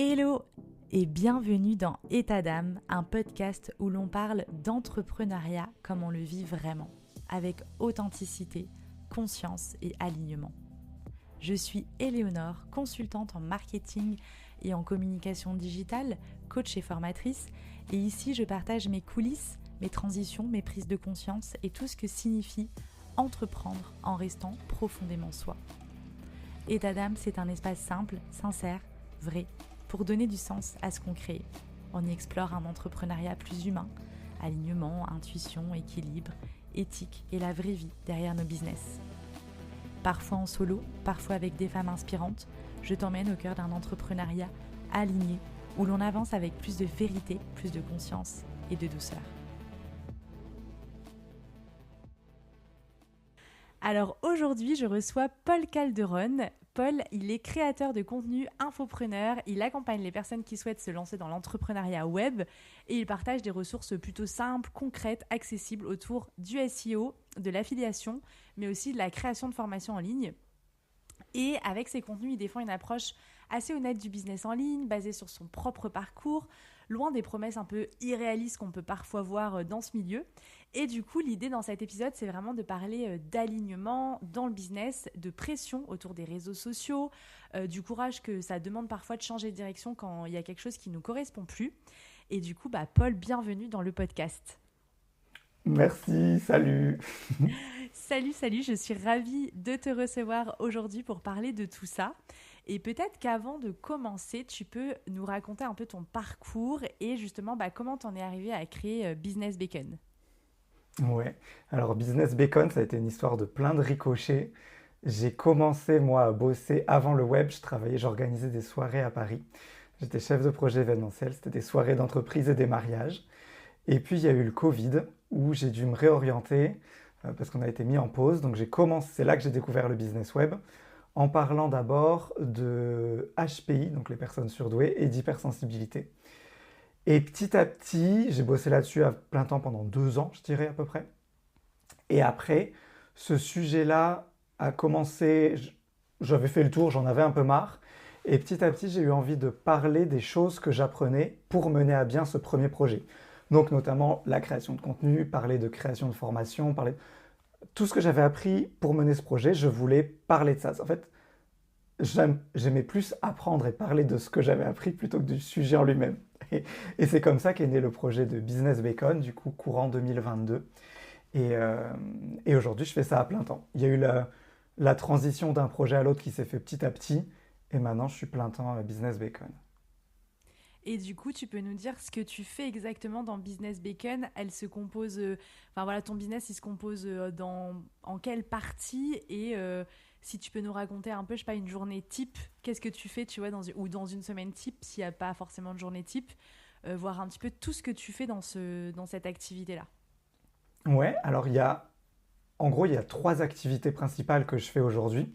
Hello et bienvenue dans État d'âme, un podcast où l'on parle d'entrepreneuriat comme on le vit vraiment, avec authenticité, conscience et alignement. Je suis Éléonore, consultante en marketing et en communication digitale, coach et formatrice, et ici je partage mes coulisses, mes transitions, mes prises de conscience et tout ce que signifie entreprendre en restant profondément soi. État d'âme, c'est un espace simple, sincère, vrai, pour donner du sens à ce qu'on crée. On y explore un entrepreneuriat plus humain, alignement, intuition, équilibre, éthique et la vraie vie derrière nos business. Parfois en solo, parfois avec des femmes inspirantes, je t'emmène au cœur d'un entrepreneuriat aligné où l'on avance avec plus de vérité, plus de conscience et de douceur. Alors aujourd'hui, je reçois Paul Calderon. Paul, il est créateur de contenu infopreneur, il accompagne les personnes qui souhaitent se lancer dans l'entrepreneuriat web et il partage des ressources plutôt simples, concrètes, accessibles autour du SEO, de l'affiliation, mais aussi de la création de formations en ligne. Et avec ses contenus, il défend une approche assez honnête du business en ligne, basée sur son propre parcours, loin des promesses un peu irréalistes qu'on peut parfois voir dans ce milieu. Et du coup, l'idée dans cet épisode, c'est vraiment de parler d'alignement dans le business, de pression autour des réseaux sociaux, du courage que ça demande parfois de changer de direction quand il y a quelque chose qui ne nous correspond plus. Et du coup, Paul, bienvenue dans le podcast. Merci, salut. Salut, je suis ravie de te recevoir aujourd'hui pour parler de tout ça. Et peut-être qu'avant de commencer, tu peux nous raconter un peu ton parcours et justement comment t'en es arrivé à créer Business Bacon. Ouais, alors Business Bacon, ça a été une histoire de plein de ricochets. J'ai commencé, moi, à bosser avant le web. J'organisais des soirées à Paris. J'étais chef de projet événementiel. C'était des soirées d'entreprise et des mariages. Et puis, il y a eu le Covid où j'ai dû me réorienter parce qu'on a été mis en pause. Donc, c'est là que j'ai découvert le business web en parlant d'abord de HPI, donc les personnes surdouées, et d'hypersensibilité. Et petit à petit, j'ai bossé là-dessus à plein temps pendant 2 ans, je dirais à peu près. Et après, ce sujet-là a commencé, j'avais fait le tour, j'en avais un peu marre. Et petit à petit, j'ai eu envie de parler des choses que j'apprenais pour mener à bien ce premier projet. Donc notamment la création de contenu, parler de création de formation, parler de tout ce que j'avais appris pour mener ce projet, je voulais parler de ça. En fait, j'aimais plus apprendre et parler de ce que j'avais appris plutôt que du sujet en lui-même. Et c'est comme ça qu'est né le projet de Business Bacon, du coup courant 2022. Et aujourd'hui, je fais ça à plein temps. Il y a eu la transition d'un projet à l'autre qui s'est fait petit à petit. Et maintenant, je suis plein temps à Business Bacon. Et du coup, tu peux nous dire ce que tu fais exactement dans Business Bacon. Elle se compose, ton business, il se compose en quelle partie et si tu peux nous raconter un peu, je sais pas, une journée type, qu'est-ce que tu fais, tu vois, ou dans une semaine type, s'il n'y a pas forcément de journée type, voir un petit peu tout ce que tu fais dans cette activité-là. Ouais, alors il y a 3 activités principales que je fais aujourd'hui.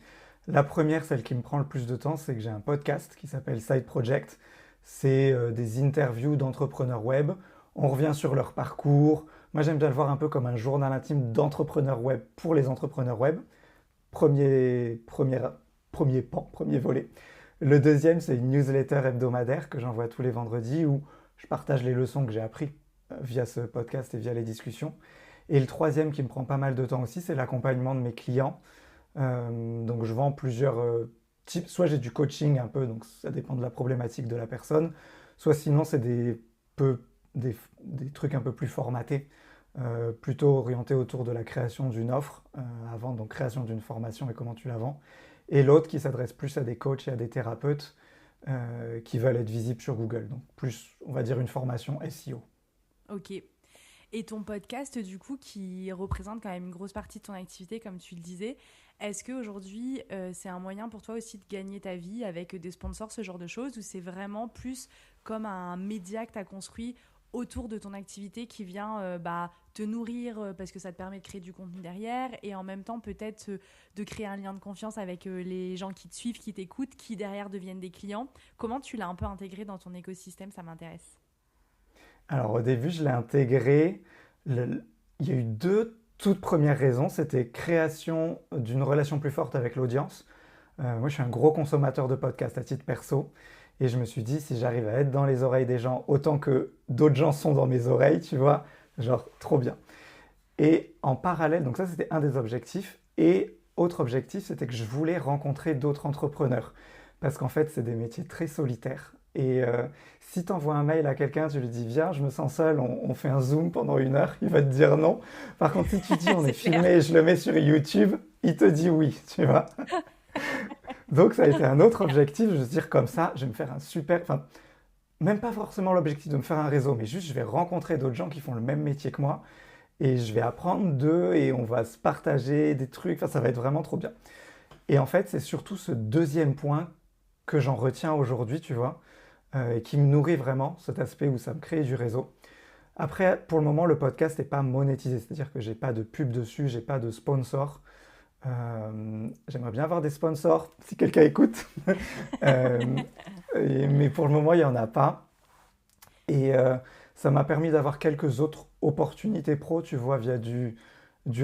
La première, celle qui me prend le plus de temps, c'est que j'ai un podcast qui s'appelle Side Project. C'est des interviews d'entrepreneurs web. On revient sur leur parcours. Moi, j'aime bien le voir un peu comme un journal intime d'entrepreneurs web pour les entrepreneurs web. Premier, premier, premier pan, premier volet. Le deuxième, c'est une newsletter hebdomadaire que j'envoie tous les vendredis où je partage les leçons que j'ai apprises via ce podcast et via les discussions. Et le troisième qui me prend pas mal de temps aussi, c'est l'accompagnement de mes clients. Donc je vends plusieurs types. Soit j'ai du coaching un peu, donc ça dépend de la problématique de la personne. Soit sinon c'est des trucs un peu plus formatés, plutôt orientés autour de la création d'une offre à vendre, donc création d'une formation et comment tu la vends. Et l'autre qui s'adresse plus à des coachs et à des thérapeutes qui veulent être visibles sur Google. Donc plus, on va dire, une formation SEO. Ok. Et ton podcast, du coup, qui représente quand même une grosse partie de ton activité, comme tu le disais, est-ce qu'aujourd'hui, c'est un moyen pour toi aussi de gagner ta vie avec des sponsors, ce genre de choses, ou c'est vraiment plus comme un média que tu as construit autour de ton activité qui vient te nourrir parce que ça te permet de créer du contenu derrière et en même temps peut-être de créer un lien de confiance avec les gens qui te suivent, qui t'écoutent, qui derrière deviennent des clients. Comment tu l'as un peu intégré dans ton écosystème? Ça m'intéresse. Alors au début, je l'ai intégré. Il y a eu 2 toutes premières raisons. C'était création d'une relation plus forte avec l'audience. Moi, je suis un gros consommateur de podcasts à titre perso. Et je me suis dit, si j'arrive à être dans les oreilles des gens autant que d'autres gens sont dans mes oreilles, tu vois, genre trop bien. Et en parallèle, donc ça c'était un des objectifs. Et autre objectif, c'était que je voulais rencontrer d'autres entrepreneurs. Parce qu'en fait, c'est des métiers très solitaires. Et si tu envoies un mail à quelqu'un, tu lui dis, viens, je me sens seul, on fait un Zoom pendant 1 heure, il va te dire non. Par contre, si tu dis, on est filmé, je le mets sur YouTube, il te dit oui, tu vois. Donc ça a été un autre objectif, je veux dire comme ça, je vais me faire un super... Enfin, même pas forcément l'objectif de me faire un réseau, mais juste je vais rencontrer d'autres gens qui font le même métier que moi et je vais apprendre d'eux et on va se partager des trucs, enfin ça va être vraiment trop bien. Et en fait, c'est surtout ce deuxième point que j'en retiens aujourd'hui, tu vois, et qui me nourrit vraiment, cet aspect où ça me crée du réseau. Après, pour le moment, le podcast n'est pas monétisé, c'est-à-dire que j'ai pas de pub dessus, j'ai pas de sponsor. J'aimerais bien avoir des sponsors, si quelqu'un écoute. Euh, mais pour le moment, il n'y en a pas. Et ça m'a permis d'avoir quelques autres opportunités pro, tu vois, via du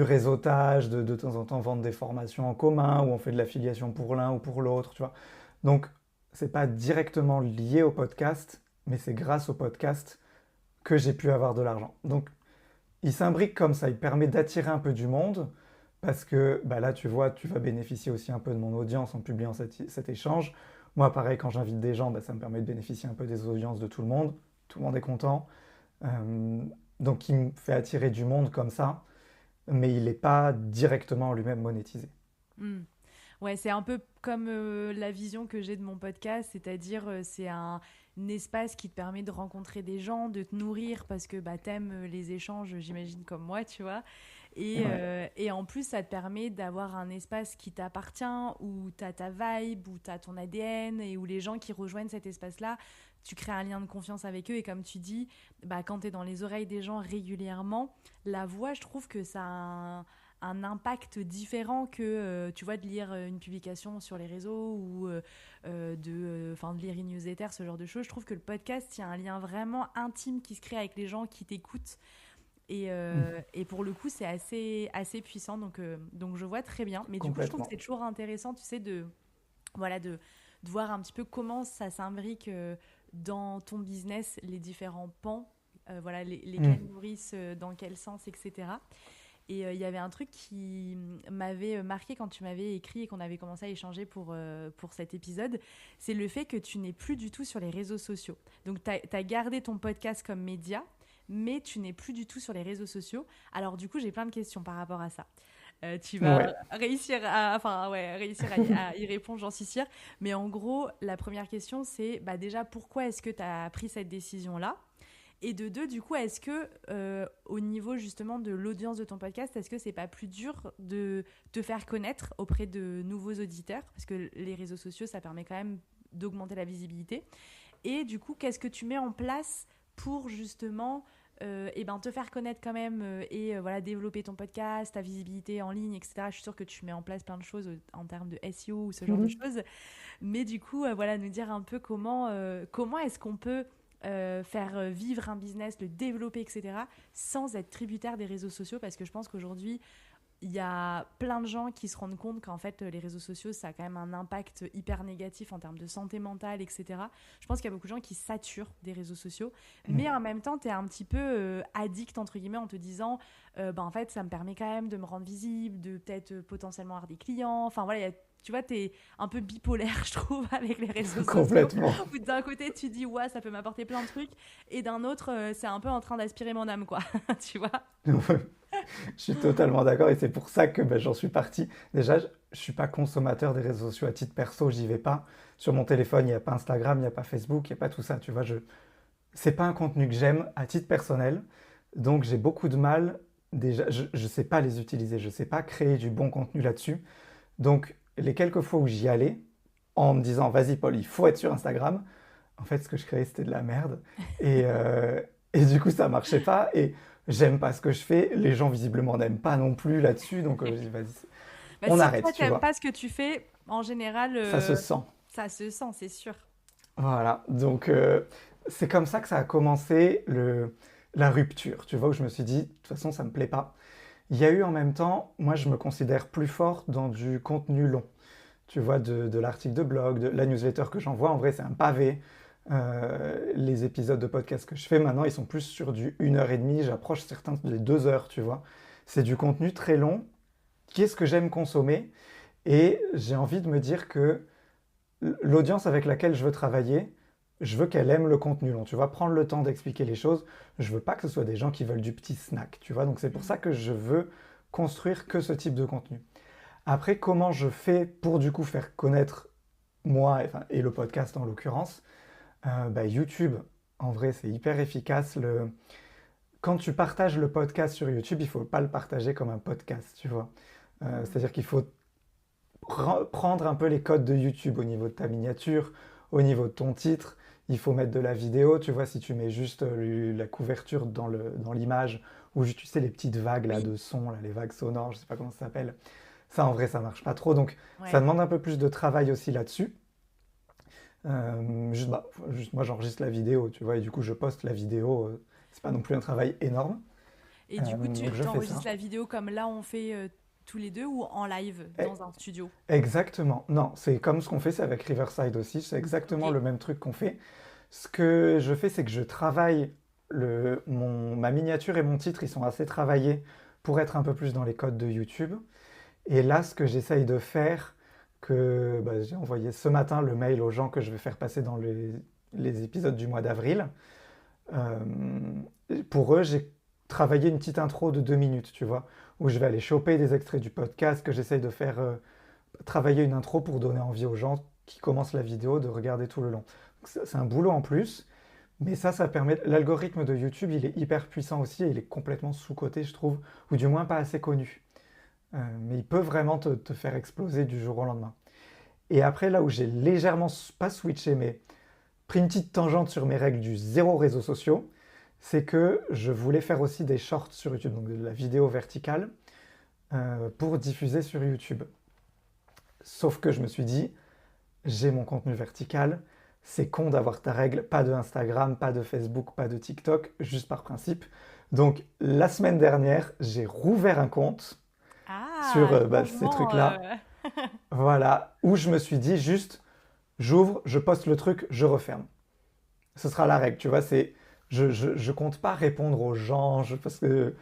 réseautage, de temps en temps vendre des formations en commun, où on fait de l'affiliation pour l'un ou pour l'autre, tu vois. Donc, c'est pas directement lié au podcast, mais c'est grâce au podcast que j'ai pu avoir de l'argent. Donc, il s'imbrique comme ça, il permet d'attirer un peu du monde, parce que bah là, tu vois, tu vas bénéficier aussi un peu de mon audience en publiant cet échange. Moi, pareil, quand j'invite des gens, bah, ça me permet de bénéficier un peu des audiences de tout le monde est content. Euh, donc, il me fait attirer du monde comme ça, mais il n'est pas directement lui-même monétisé. Hmm. Ouais, c'est un peu comme la vision que j'ai de mon podcast, c'est-à-dire c'est un espace qui te permet de rencontrer des gens, de te nourrir parce que bah, t'aimes les échanges, j'imagine, comme moi, tu vois. Ouais. Et en plus, ça te permet d'avoir un espace qui t'appartient, où t'as ta vibe, où t'as ton ADN et où les gens qui rejoignent cet espace-là, tu crées un lien de confiance avec eux. Et comme tu dis, bah, quand t'es dans les oreilles des gens régulièrement, la voix, je trouve que ça a un impact différent que tu vois de lire une publication sur les réseaux ou de lire une newsletter, ce genre de choses. Je trouve que le podcast, il y a un lien vraiment intime qui se crée avec les gens qui t'écoutent et pour le coup c'est assez puissant donc je vois très bien, mais du coup je trouve que Complètement. c'est toujours intéressant, tu sais, voilà de voir un petit peu comment ça s'imbrique dans ton business, les différents pans, voilà lesquels Mm. nourrissent dans quel sens, etc. Et il y avait un truc qui m'avait marqué quand tu m'avais écrit et qu'on avait commencé à échanger pour cet épisode, c'est le fait que tu n'es plus du tout sur les réseaux sociaux. Donc, tu as gardé ton podcast comme média, mais tu n'es plus du tout sur les réseaux sociaux. Alors, du coup, j'ai plein de questions par rapport à ça. Tu vas Ouais. réussir à y répondre, j'en suis sûre. Mais en gros, la première question, c'est bah, déjà, pourquoi est-ce que tu as pris cette décision-là? Et de deux, du coup, est-ce que au niveau justement de l'audience de ton podcast, est-ce que c'est pas plus dur de te faire connaître auprès de nouveaux auditeurs? Parce que les réseaux sociaux, ça permet quand même d'augmenter la visibilité. Et du coup, qu'est-ce que tu mets en place pour justement te faire connaître quand même voilà, développer ton podcast, ta visibilité en ligne, etc. Je suis sûre que tu mets en place plein de choses en termes de SEO ou ce genre de Mhm. choses. Mais du coup, voilà, nous dire un peu comment est-ce qu'on peut faire vivre un business, le développer, etc., sans être tributaire des réseaux sociaux, parce que je pense qu'aujourd'hui, il y a plein de gens qui se rendent compte qu'en fait, les réseaux sociaux, ça a quand même un impact hyper négatif en termes de santé mentale, etc. Je pense qu'il y a beaucoup de gens qui saturent des réseaux sociaux, mais en même temps, tu es un petit peu addict, entre guillemets, en te disant, en fait, ça me permet quand même de me rendre visible, de peut-être potentiellement avoir des clients. Enfin, voilà, tu vois, t'es un peu bipolaire, je trouve, avec les réseaux sociaux. Complètement. Où d'un côté, tu dis, ouais, ça peut m'apporter plein de trucs, et d'un autre, c'est un peu en train d'aspirer mon âme, quoi. Tu vois. Je suis totalement d'accord et c'est pour ça que ben, j'en suis parti. Déjà, je ne suis pas consommateur des réseaux sociaux à titre perso, j'y vais pas. Sur mon téléphone, il n'y a pas Instagram, il n'y a pas Facebook, il n'y a pas tout ça. Tu vois, c'est pas un contenu que j'aime à titre personnel. Donc j'ai beaucoup de mal. Déjà, je ne sais pas les utiliser, je ne sais pas créer du bon contenu là-dessus. Donc les quelques fois où j'y allais, en me disant, vas-y Paul, il faut être sur Instagram, en fait, ce que je créais, c'était de la merde. Et, et du coup, ça marchait pas. Et j'aime pas ce que je fais. Les gens, visiblement, n'aiment pas non plus là-dessus. Donc, je dis, vas-y, Bah, on si arrête, toi, tu t'aimes vois. pas ce que tu fais, en général, Ça se sent. ça se sent, c'est sûr. Voilà. Donc, c'est comme ça que ça a commencé la rupture. Tu vois, où je me suis dit, de toute façon, ça me plaît pas. Il y a eu en même temps, moi, je me considère plus fort dans du contenu long. tu vois, de l'article de blog, de la newsletter que j'envoie. En vrai, c'est un pavé. Les épisodes de podcast que je fais maintenant, ils sont plus sur du 1h30. J'approche certains des 2 heures, tu vois. C'est du contenu très long. Qu'est-ce que j'aime consommer? Et j'ai envie de me dire que l'audience avec laquelle je veux travailler, je veux qu'elle aime le contenu long. Tu vois, prendre le temps d'expliquer les choses. Je veux pas que ce soit des gens qui veulent du petit snack, tu vois. Donc c'est pour ça que je veux construire que ce type de contenu. Après, comment je fais pour du coup faire connaître moi et le podcast en l'occurrence? YouTube, en vrai, c'est hyper efficace. Quand tu partages le podcast sur YouTube, il ne faut pas le partager comme un podcast, tu vois. C'est-à-dire qu'il faut prendre un peu les codes de YouTube au niveau de ta miniature, au niveau de ton titre. Il faut mettre de la vidéo, tu vois, si tu mets juste la couverture dans l'image, ou tu sais, les petites vagues là, Oui, de son, là, les vagues sonores, je ne sais pas comment ça s'appelle. Ça, en vrai, ça marche pas trop. Donc, ça ouais. demande un peu plus de travail aussi là-dessus. Juste moi, j'enregistre la vidéo, tu vois, et du coup, je poste la vidéo. C'est pas non plus un travail énorme. Et du coup, Donc, tu je fais ça. t'enregistres la vidéo comme là on fait tous les deux ou en live Eh, dans un studio? Exactement. Non, c'est comme ce qu'on fait, c'est avec Riverside aussi. C'est Ok. exactement le même truc qu'on fait. Ce que je fais, c'est que je travaille ma miniature et mon titre, ils sont assez travaillés pour être un peu plus dans les codes de YouTube. Et là, ce que j'essaye de faire, j'ai envoyé ce matin le mail aux gens que je vais faire passer dans les épisodes du mois d'avril. Euh, pour eux, j'ai travaillé une petite intro de 2 minutes, tu vois, où je vais aller choper des extraits du podcast, que j'essaye de faire travailler une intro pour donner envie aux gens qui commencent la vidéo de regarder tout le long. C'est un boulot en plus, mais ça permet. L'algorithme de YouTube, il est hyper puissant aussi et il est complètement sous-coté, je trouve, ou du moins pas assez connu. Mais il peut vraiment te faire exploser du jour au lendemain. Et après, là où j'ai légèrement, pas switché, mais pris une petite tangente sur mes règles du zéro réseaux sociaux, c'est que je voulais faire aussi des shorts sur YouTube, donc de la vidéo verticale, pour diffuser sur YouTube. Sauf que je me suis dit, j'ai mon contenu vertical, c'est con d'avoir ta règle, pas de Instagram, pas de Facebook, pas de TikTok, juste par principe. Donc la semaine dernière, j'ai rouvert un compte sur Ah, ces changement. trucs-là, voilà, où je me suis dit juste, j'ouvre, je poste le truc, je referme. Ce sera la règle, tu vois, je compte pas répondre aux gens, parce que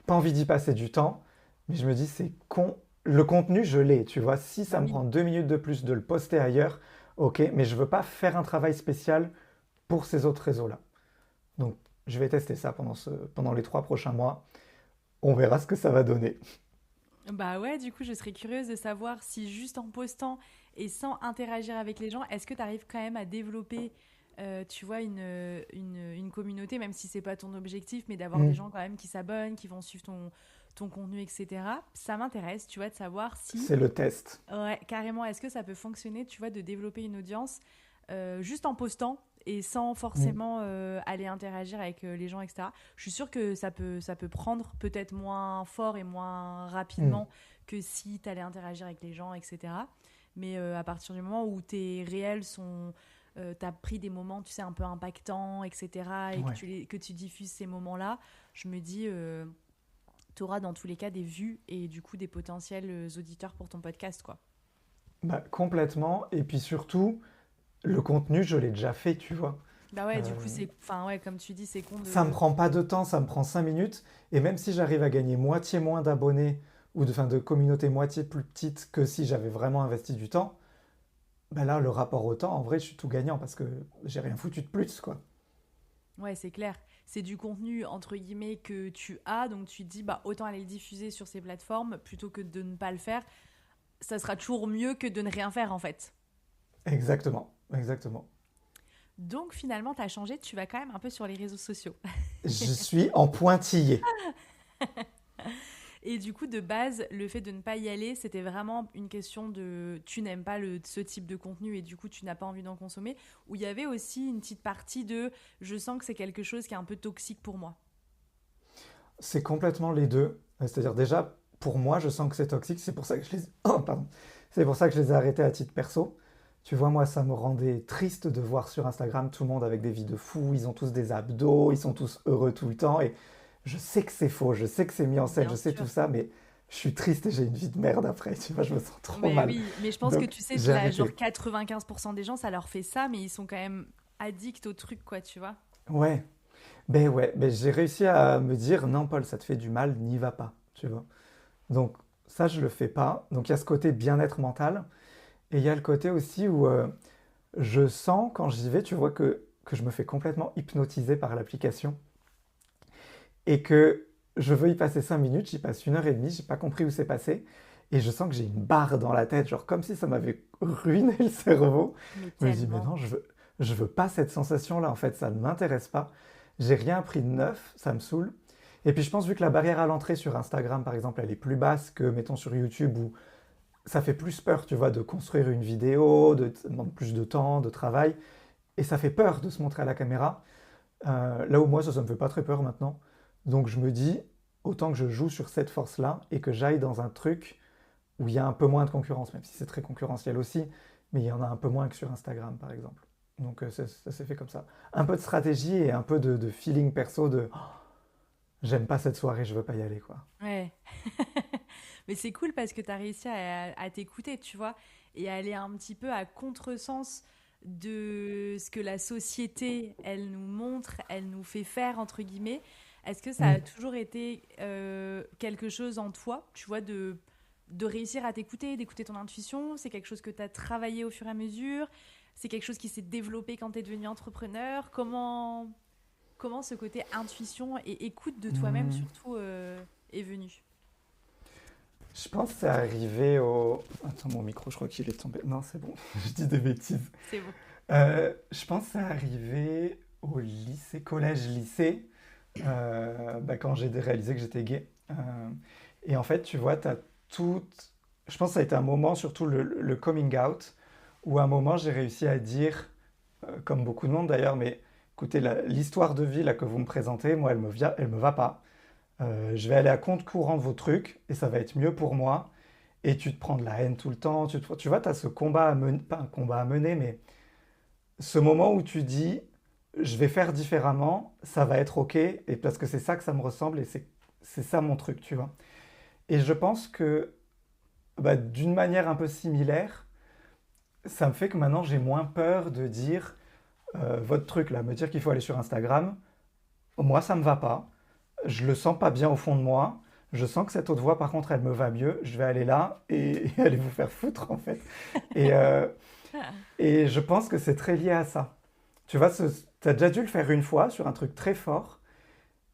pas envie d'y passer du temps, mais je me dis, c'est con, le contenu, je l'ai, tu vois, si Bah ça me oui. prend 2 minutes de plus de le poster ailleurs, ok, mais je veux pas faire un travail spécial pour ces autres réseaux-là. Donc, je vais tester ça pendant les 3 prochains mois. On verra ce que ça va donner. Bah ouais, du coup, je serais curieuse de savoir si juste en postant et sans interagir avec les gens, est-ce que tu arrives quand même à développer, tu vois, une communauté, même si c'est pas ton objectif, mais d'avoir des Hmm. gens quand même qui s'abonnent, qui vont suivre ton contenu, etc. Ça m'intéresse, tu vois, de savoir si, C'est le test. ouais, carrément, est-ce que ça peut fonctionner, tu vois, de développer une audience juste en postant et sans Hmm. forcément aller interagir avec les gens, etc. Je suis sûre que ça peut prendre peut-être moins fort et moins Hmm. rapidement que si tu allais interagir avec les gens, etc. Mais à partir du moment où tes réels sont... tu as pris des moments, tu sais, un peu impactants, etc. et que Ouais. que tu diffuses ces moments-là, je me dis, tu auras dans tous les cas des vues et du coup des potentiels auditeurs pour ton podcast, quoi. Bah, complètement. Et puis surtout, le contenu, je l'ai déjà fait, tu vois. Bah ouais, du coup, Euh, enfin ouais, comme tu dis, c'est con Ça me de... prend pas de temps, ça me prend 5 minutes. Et même si j'arrive à gagner moitié moins d'abonnés ou de communauté moitié plus petite que si j'avais vraiment investi du temps, ben là, le rapport au temps, en vrai, je suis tout gagnant parce que j'ai rien foutu de plus, quoi. Ouais, c'est clair. C'est du contenu, entre guillemets, que tu as, donc tu te dis, bah, autant aller le diffuser sur ces plateformes plutôt que de ne pas le faire. Ça sera toujours mieux que de ne rien faire, en fait. Exactement, exactement. Donc finalement, tu as changé, tu vas quand même un peu sur les réseaux sociaux. Je suis en pointillé. Et du coup, de base, le fait de ne pas y aller, c'était vraiment une question de tu n'aimes pas ce type de contenu et du coup, tu n'as pas envie d'en consommer. Ou il y avait aussi une petite partie de je sens que c'est quelque chose qui est un peu toxique pour moi. C'est complètement les deux. C'est-à-dire déjà, pour moi, je sens que c'est toxique. C'est pour ça que je les... Oh, pardon. C'est pour ça que je les ai arrêtés à titre perso. Tu vois, moi, ça me rendait triste de voir sur Instagram tout le monde avec des vies de fous. Ils ont tous des abdos, ils sont tous heureux tout le temps. Et je sais que c'est faux, je sais que c'est mis en scène, Bien je sais sûr. tout ça, mais je suis triste et j'ai une vie de merde après, tu vois, je me sens trop Mais mal. oui, mais je pense que Donc, tu sais, j'ai là, genre arrêté. 95% des gens, ça leur fait ça, mais ils sont quand même addicts au truc, quoi, tu vois. Ouais, ben j'ai réussi à me dire, non, Paul, ça te fait du mal, n'y va pas, tu vois. Donc, ça, je le fais pas. Donc, il y a ce côté bien-être mental. Et il y a le côté aussi où je sens, quand j'y vais, tu vois, que je me fais complètement hypnotiser par l'application. Et que je veux y passer 5 minutes, j'y passe 1 heure et demie, j'ai pas compris où c'est passé. Et je sens que j'ai une barre dans la tête, genre comme si ça m'avait ruiné le cerveau. Mais Je me dis, mais tellement. non, je veux pas cette sensation-là, en fait, ça ne m'intéresse pas. J'ai rien appris de neuf, ça me saoule. Et puis je pense, vu que la barrière à l'entrée sur Instagram, par exemple, elle est plus basse que, mettons, sur YouTube, où ça fait plus peur, tu vois, de construire une vidéo, ça demande plus de temps, de travail, et ça fait peur de se montrer à la caméra. Là où moi, ça me fait pas très peur maintenant. Donc je me dis, autant que je joue sur cette force-là et que j'aille dans un truc où il y a un peu moins de concurrence, même si c'est très concurrentiel aussi, mais il y en a un peu moins que sur Instagram, par exemple. Donc ça s'est fait comme ça. Un peu de stratégie et un peu de feeling perso de oh, j'aime pas cette soirée, je veux pas y aller, quoi. Ouais. Mais c'est cool parce que tu as réussi à t'écouter, tu vois, et à aller un petit peu à contresens de ce que la société, elle nous montre, elle nous fait faire, entre guillemets. Est-ce que ça a Mm. toujours été quelque chose en toi, tu vois, de réussir à t'écouter, d'écouter ton intuition? C'est quelque chose que tu as travaillé au fur et à mesure? C'est quelque chose qui s'est développé quand tu es devenu entrepreneur? Comment ce côté intuition et écoute de toi-même, Mm. surtout, est venu? Je pense que c'est arrivé au... Attends, mon micro, je crois qu'il est tombé. Non, c'est bon, je dis des bêtises. C'est bon. Je pense que c'est arrivé au lycée, collège-lycée, bah, quand j'ai réalisé que j'étais gay. Et en fait, tu vois, tu as tout. Je pense que ça a été un moment, surtout le coming out, où à un moment j'ai réussi à dire, comme beaucoup de monde d'ailleurs, mais écoutez, l'histoire de vie là, que vous me présentez, moi, elle me va pas. Je vais aller à compte courant de vos trucs et ça va être mieux pour moi. Et tu te prends de la haine tout le temps. Tu vois, tu as ce combat à mener, pas un combat à mener, mais ce moment où tu dis, je vais faire différemment, ça va être OK, et parce que c'est ça que ça me ressemble et c'est ça mon truc, tu vois. Et je pense que bah, d'une manière un peu similaire, ça me fait que maintenant j'ai moins peur de dire votre truc là, me dire qu'il faut aller sur Instagram. Moi, ça me va pas. Je le sens pas bien au fond de moi. Je sens que cette autre voix, par contre, elle me va mieux. Je vais aller là et aller vous faire foutre, en fait. Et, euh, et je pense que c'est très lié à ça. Tu vois, tu as déjà dû le faire une fois sur un truc très fort.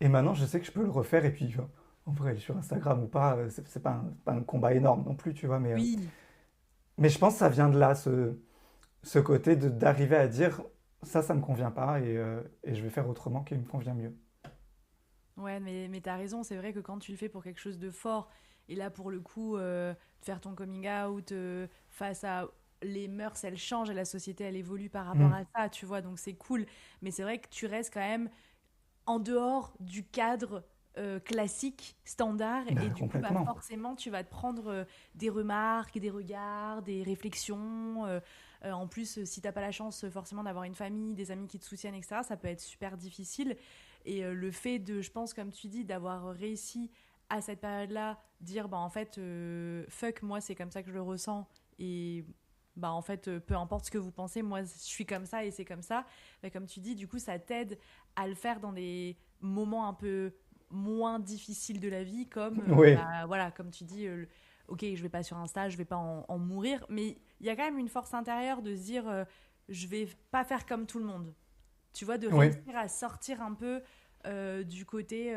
Et maintenant, je sais que je peux le refaire. Et puis, en vrai, sur Instagram ou pas, c'est pas un combat énorme non plus, tu vois. Oui, Mais je pense que ça vient de là, ce côté d'arriver à dire ça me convient pas et je vais faire autrement qui me convient mieux. ouais, mais t'as raison, c'est vrai que quand tu le fais pour quelque chose de fort, et là pour le coup, faire ton coming out face à les mœurs, elles changent et la société, elle évolue par rapport Mm. à ça, tu vois, donc c'est cool. Mais c'est vrai que tu restes quand même en dehors du cadre classique, standard, et Bah, du coup, bah, complètement. forcément, tu vas te prendre des remarques, des regards, des réflexions. En plus, si t'as pas la chance forcément d'avoir une famille, des amis qui te soutiennent, etc., ça peut être super difficile. Et le fait de, je pense, comme tu dis, d'avoir réussi à cette période-là, dire, bah en fait, fuck, moi, c'est comme ça que je le ressens, et bah en fait, peu importe ce que vous pensez, moi, je suis comme ça et c'est comme ça. Bah, comme tu dis, du coup, ça t'aide à le faire dans des moments un peu moins difficiles de la vie, comme, Oui, bah voilà, comme tu dis, ok, je vais pas sur Insta, je vais pas en mourir, mais il y a quand même une force intérieure de se dire, je vais pas faire comme tout le monde. Tu vois, de oui, réussir à sortir un peu du côté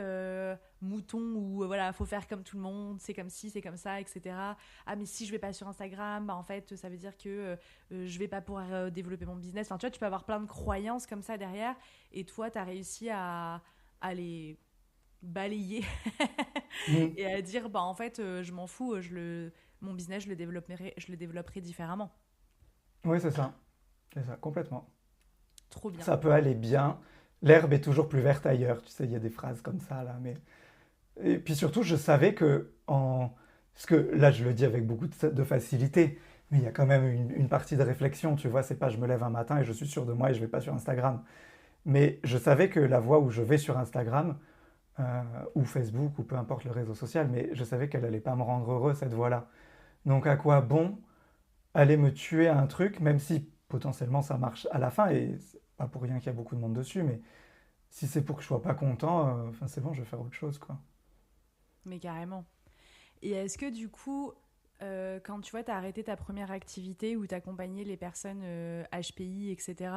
mouton où voilà, faut faire comme tout le monde, c'est comme ci, c'est comme ça, etc. Ah, mais si je vais pas sur Instagram, bah en fait, ça veut dire que je vais pas pouvoir développer mon business. Enfin, tu vois, tu peux avoir plein de croyances comme ça derrière, et toi, tu as réussi à les balayer mm, et à dire, bah en fait, je m'en fous, mon business, je le développerai différemment. oui, c'est ça, complètement. Trop bien. Ça peut aller bien. L'herbe est toujours plus verte ailleurs, tu sais, il y a des phrases comme ça là, mais et puis surtout, je savais parce que là, je le dis avec beaucoup de facilité, mais il y a quand même une partie de réflexion, tu vois, c'est pas je me lève un matin et je suis sûr de moi et je vais pas sur Instagram. Mais je savais que la voie où je vais sur Instagram, ou Facebook, ou peu importe le réseau social, mais je savais qu'elle allait pas me rendre heureux, cette voie-là. Donc à quoi bon aller me tuer à un truc, même si potentiellement ça marche à la fin, et c'est pas pour rien qu'il y a beaucoup de monde dessus, mais si c'est pour que je sois pas content, enfin c'est bon, je vais faire autre chose, quoi. Mais carrément. Et est-ce que du coup, quand tu vois, tu as arrêté ta première activité où tu accompagnais les personnes HPI, etc.,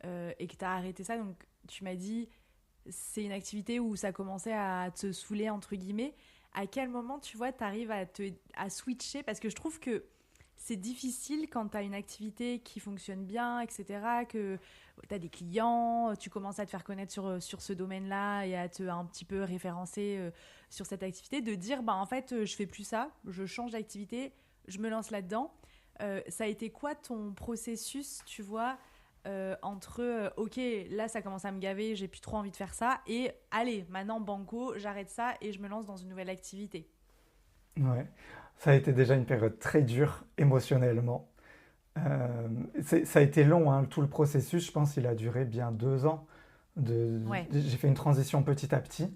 et que tu as arrêté ça, donc tu m'as dit, c'est une activité où ça commençait à te saouler, entre guillemets. À quel moment, tu vois, tu arrives à switcher? Parce que je trouve que c'est difficile quand tu as une activité qui fonctionne bien, etc., que tu as des clients, tu commences à te faire connaître sur ce domaine-là et à te un petit peu référencer sur cette activité, de dire, bah, en fait, je fais plus ça, je change d'activité, je me lance là-dedans. Ça a été quoi ton processus, tu vois, entre ok, là ça commence à me gaver, j'ai plus trop envie de faire ça, et allez, maintenant banco, j'arrête ça et je me lance dans une nouvelle activité. Ouais. Ça a été déjà une période très dure émotionnellement. Ça a été long, hein, tout le processus, je pense, il a duré bien 2 ans. Ouais. J'ai fait une transition petit à petit,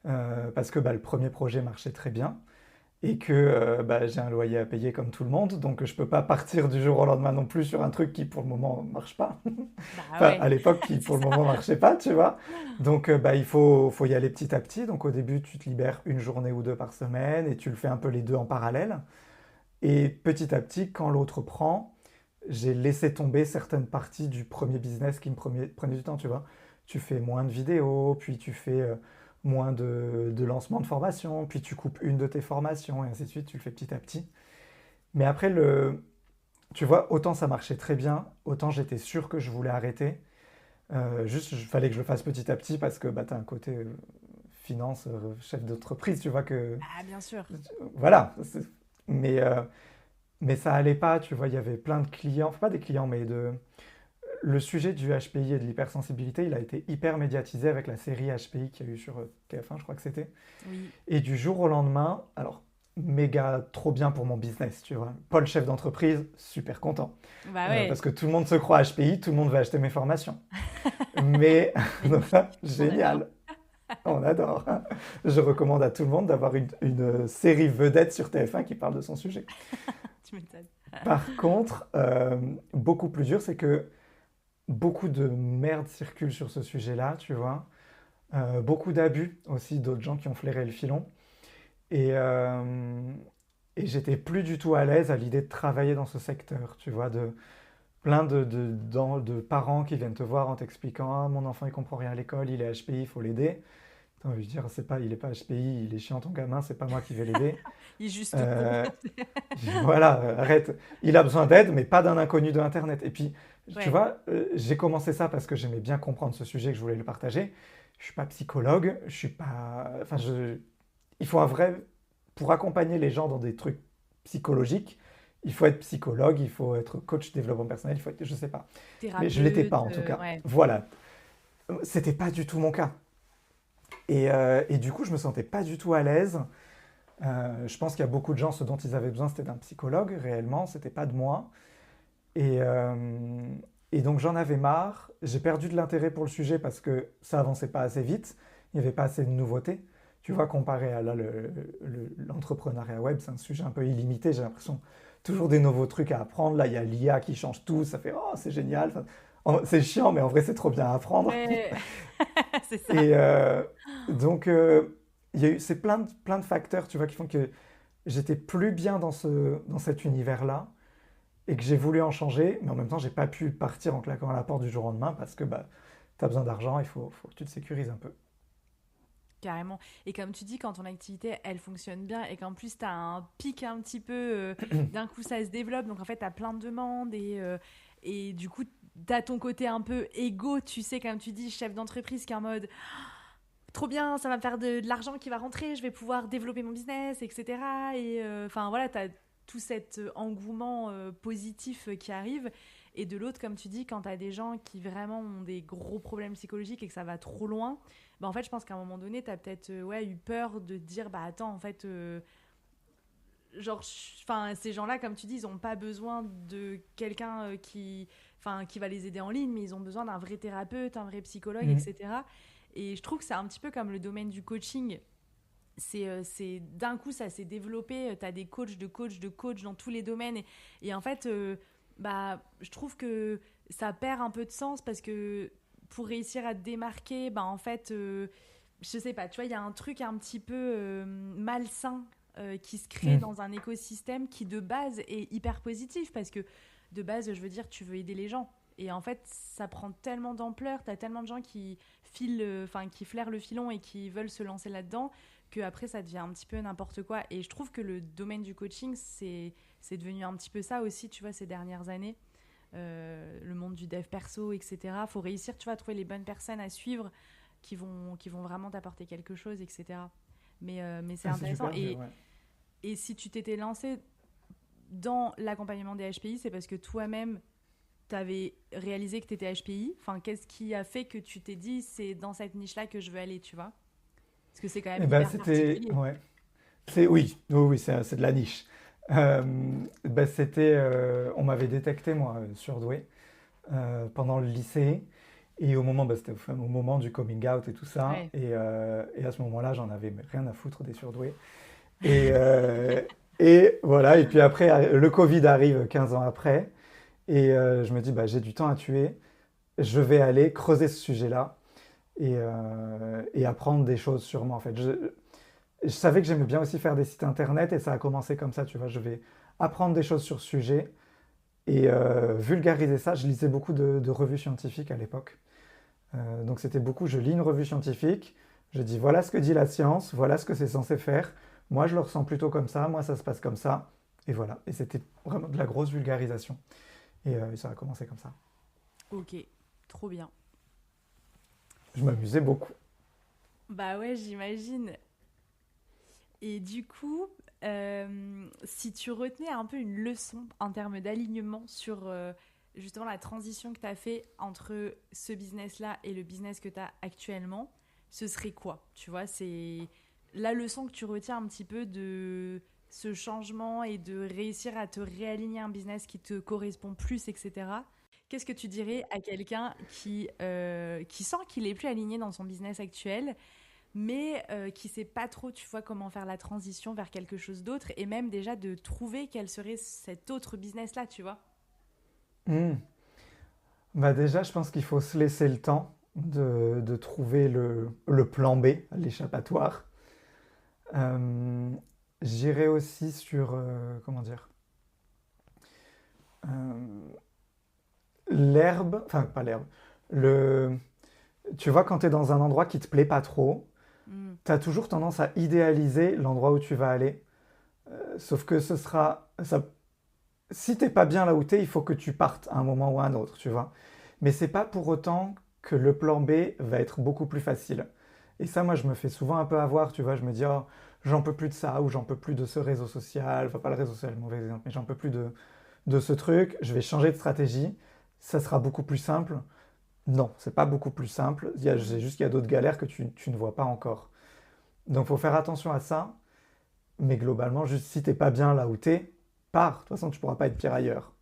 parce que bah, le premier projet marchait très bien et que bah, j'ai un loyer à payer comme tout le monde, donc je peux pas partir du jour au lendemain non plus sur un truc qui pour le moment marche pas. Bah Enfin, à ouais, l'époque, qui c'est pour le ça. moment marchait pas, tu vois. Donc bah, faut y aller petit à petit. Donc au début, tu te libères une journée ou deux par semaine et tu le fais un peu les deux en parallèle. Et petit à petit, quand l'autre prend, j'ai laissé tomber certaines parties du premier business qui me prenait du temps, tu vois. Tu fais moins de vidéos, puis tu fais moins de lancements de formation, puis tu coupes une de tes formations, et ainsi de suite, tu le fais petit à petit. Mais après, tu vois, autant ça marchait très bien, autant j'étais sûr que je voulais arrêter. Juste, il fallait que je le fasse petit à petit parce que bah, tu as un côté finance, chef d'entreprise, tu vois que... Ah, bien sûr. Voilà. Mais, euh, mais ça allait pas, tu vois, il y avait plein de clients, enfin pas des clients, mais le sujet du HPI et de l'hypersensibilité, il a été hyper médiatisé avec la série HPI qu'il y a eu sur TF1, je crois que c'était. Oui. Et du jour au lendemain, alors, méga trop bien pour mon business, tu vois. Paul, chef d'entreprise, super content. Bah ouais, Parce que tout le monde se croit HPI, tout le monde va acheter mes formations. Mais, donc ça, on adore. génial, on adore. Je recommande à tout le monde d'avoir une série vedette sur TF1 qui parle de son sujet. Tu m'étonnes. Par contre, beaucoup plus dur, c'est que beaucoup de merde circule sur ce sujet-là, tu vois. Beaucoup d'abus aussi, d'autres gens qui ont flairé le filon. Et, euh, et j'étais plus du tout à l'aise à l'idée de travailler dans ce secteur, tu vois, de plein de parents qui viennent te voir en t'expliquant ah, mon enfant il comprend rien à l'école, il est HPI, il faut l'aider. T'as envie de dire c'est pas, il est pas HPI, il est chiant ton gamin, c'est pas moi qui vais l'aider. Il est juste con. Euh, voilà, arrête. Il a besoin d'aide, mais pas d'un inconnu de Internet. Et puis, tu Ouais, vois, j'ai commencé ça parce que j'aimais bien comprendre ce sujet, que je voulais le partager. Je suis pas psychologue, je suis pas. Enfin, il faut un vrai. Pour accompagner les gens dans des trucs psychologiques, il faut être psychologue, il faut être coach développement personnel, il faut être. Je sais pas. Mais je l'étais pas thérapeute, en tout cas. ouais. Voilà. C'était pas du tout mon cas. Et du coup, je me sentais pas du tout à l'aise. Je pense qu'il y a beaucoup de gens, ce dont ils avaient besoin, c'était d'un psychologue, réellement, c'était pas de moi. Et, euh, et donc j'en avais marre. J'ai perdu de l'intérêt pour le sujet parce que ça avançait pas assez vite. Il n'y avait pas assez de nouveautés. Tu vois, comparé à là, l'entrepreneuriat web, c'est un sujet un peu illimité. J'ai l'impression toujours des nouveaux trucs à apprendre. Là, il y a l'IA qui change tout. Ça fait oh, c'est génial. Enfin, c'est chiant, mais en vrai, c'est trop bien à apprendre. Ouais, c'est ça. Et donc, il y a eu, c'est plein de facteurs, tu vois, qui font que j'étais plus bien dans cet univers-là et que j'ai voulu en changer, mais en même temps, j'ai pas pu partir en claquant à la porte du jour au lendemain parce que bah, tu as besoin d'argent, faut que tu te sécurises un peu. Carrément. Et comme tu dis, quand ton activité, elle fonctionne bien et qu'en plus, tu as un pic un petit peu, d'un coup, ça se développe. Donc, en fait, tu as plein de demandes et du coup, tu as ton côté un peu égo, tu sais, comme tu dis, chef d'entreprise qui est en mode trop bien, ça va me faire de l'argent qui va rentrer, je vais pouvoir développer mon business, etc. Et enfin, voilà, tu as tout cet engouement positif qui arrive. Et de l'autre, comme tu dis, quand tu as des gens qui vraiment ont des gros problèmes psychologiques et que ça va trop loin, bah en fait, je pense qu'à un moment donné, tu as peut-être ouais, eu peur de te dire, bah attends, en fait, genre, enfin, ces gens-là, comme tu dis, ils n'ont pas besoin de quelqu'un qui va les aider en ligne, mais ils ont besoin d'un vrai thérapeute, un vrai psychologue, Mm. etc. Et je trouve que c'est un petit peu comme le domaine du coaching. C'est d'un coup, ça s'est développé. Tu as des coachs de coachs de coachs dans tous les domaines. Et en fait, je trouve que ça perd un peu de sens parce que pour réussir à te démarquer, en fait, je sais pas, tu vois, il y a un truc un petit peu malsain qui se crée dans un écosystème qui de base est hyper positif parce que de base, je veux dire, tu veux aider les gens. Et en fait, ça prend tellement d'ampleur, t'as tellement de gens qui qui flairent le filon et qui veulent se lancer là-dedans, qu'après, ça devient un petit peu n'importe quoi. Et je trouve que le domaine du coaching, c'est devenu un petit peu ça aussi, tu vois, ces dernières années. Le monde du dev perso, etc. Faut réussir, tu vois, à trouver les bonnes personnes à suivre qui vont vraiment t'apporter quelque chose, etc. Mais c'est intéressant. Et si tu t'étais lancé dans l'accompagnement des HPI, c'est parce que toi-même, tu avais réalisé que tu étais HPI. Enfin, qu'est-ce qui a fait que tu t'es dit, c'est dans cette niche-là que je veux aller, tu vois? Parce que c'est quand même hyper particulier. Ouais. Oui, c'est de la niche. On m'avait détecté, moi, surdoué, pendant le lycée. Et c'était au moment du coming out et tout ça. Ouais. Et à ce moment-là, j'en avais rien à foutre des surdoués. Et, et voilà. Et puis après, le Covid arrive 15 ans après. Et je me dis, j'ai du temps à tuer. Je vais aller creuser ce sujet-là et apprendre des choses sur moi. En fait, je savais que j'aimais bien aussi faire des sites internet et ça a commencé comme ça. Tu vois, je vais apprendre des choses sur ce sujet et vulgariser ça. Je lisais beaucoup de revues scientifiques à l'époque. Donc c'était beaucoup, je lis une revue scientifique, je dis voilà ce que dit la science, voilà ce que c'est censé faire. Moi, je le ressens plutôt comme ça, moi, ça se passe comme ça. Et voilà. Et c'était vraiment de la grosse vulgarisation. Et ça a commencé comme ça. Ok, trop bien. Je m'amusais beaucoup. Bah ouais, j'imagine. Et du coup, si tu retenais un peu une leçon en termes d'alignement sur justement la transition que tu as fait entre ce business-là et le business que tu as actuellement, ce serait quoi? Tu vois, c'est la leçon que tu retiens un petit peu de ce changement et de réussir à te réaligner un business qui te correspond plus, etc. Qu'est-ce que tu dirais à quelqu'un qui sent qu'il est plus aligné dans son business actuel mais qui sait pas trop, tu vois, comment faire la transition vers quelque chose d'autre et même déjà de trouver quel serait cet autre business-là, tu vois. Hmm. Déjà, je pense qu'il faut se laisser le temps de trouver le plan B, l'échappatoire. Euh, J'irai aussi sur, comment dire, euh, l'herbe, enfin pas l'herbe, le, tu vois, quand tu es dans un endroit qui te plaît pas trop, Mm. tu as toujours tendance à idéaliser l'endroit où tu vas aller. Sauf que si t'es pas bien là où t'es, il faut que tu partes à un moment ou à un autre, tu vois. Mais c'est pas pour autant que le plan B va être beaucoup plus facile. Et ça, moi, je me fais souvent un peu avoir, tu vois. Je me dis, oh, j'en peux plus de ça, ou j'en peux plus de ce réseau social. Enfin, pas le réseau social, mauvais exemple, mais j'en peux plus de ce truc. Je vais changer de stratégie. Ça sera beaucoup plus simple. Non, c'est pas beaucoup plus simple. C'est juste qu'il y a d'autres galères que tu ne vois pas encore. Donc, il faut faire attention à ça. Mais globalement, juste si t'es pas bien là où t'es, pars. De toute façon, tu pourras pas être pire ailleurs.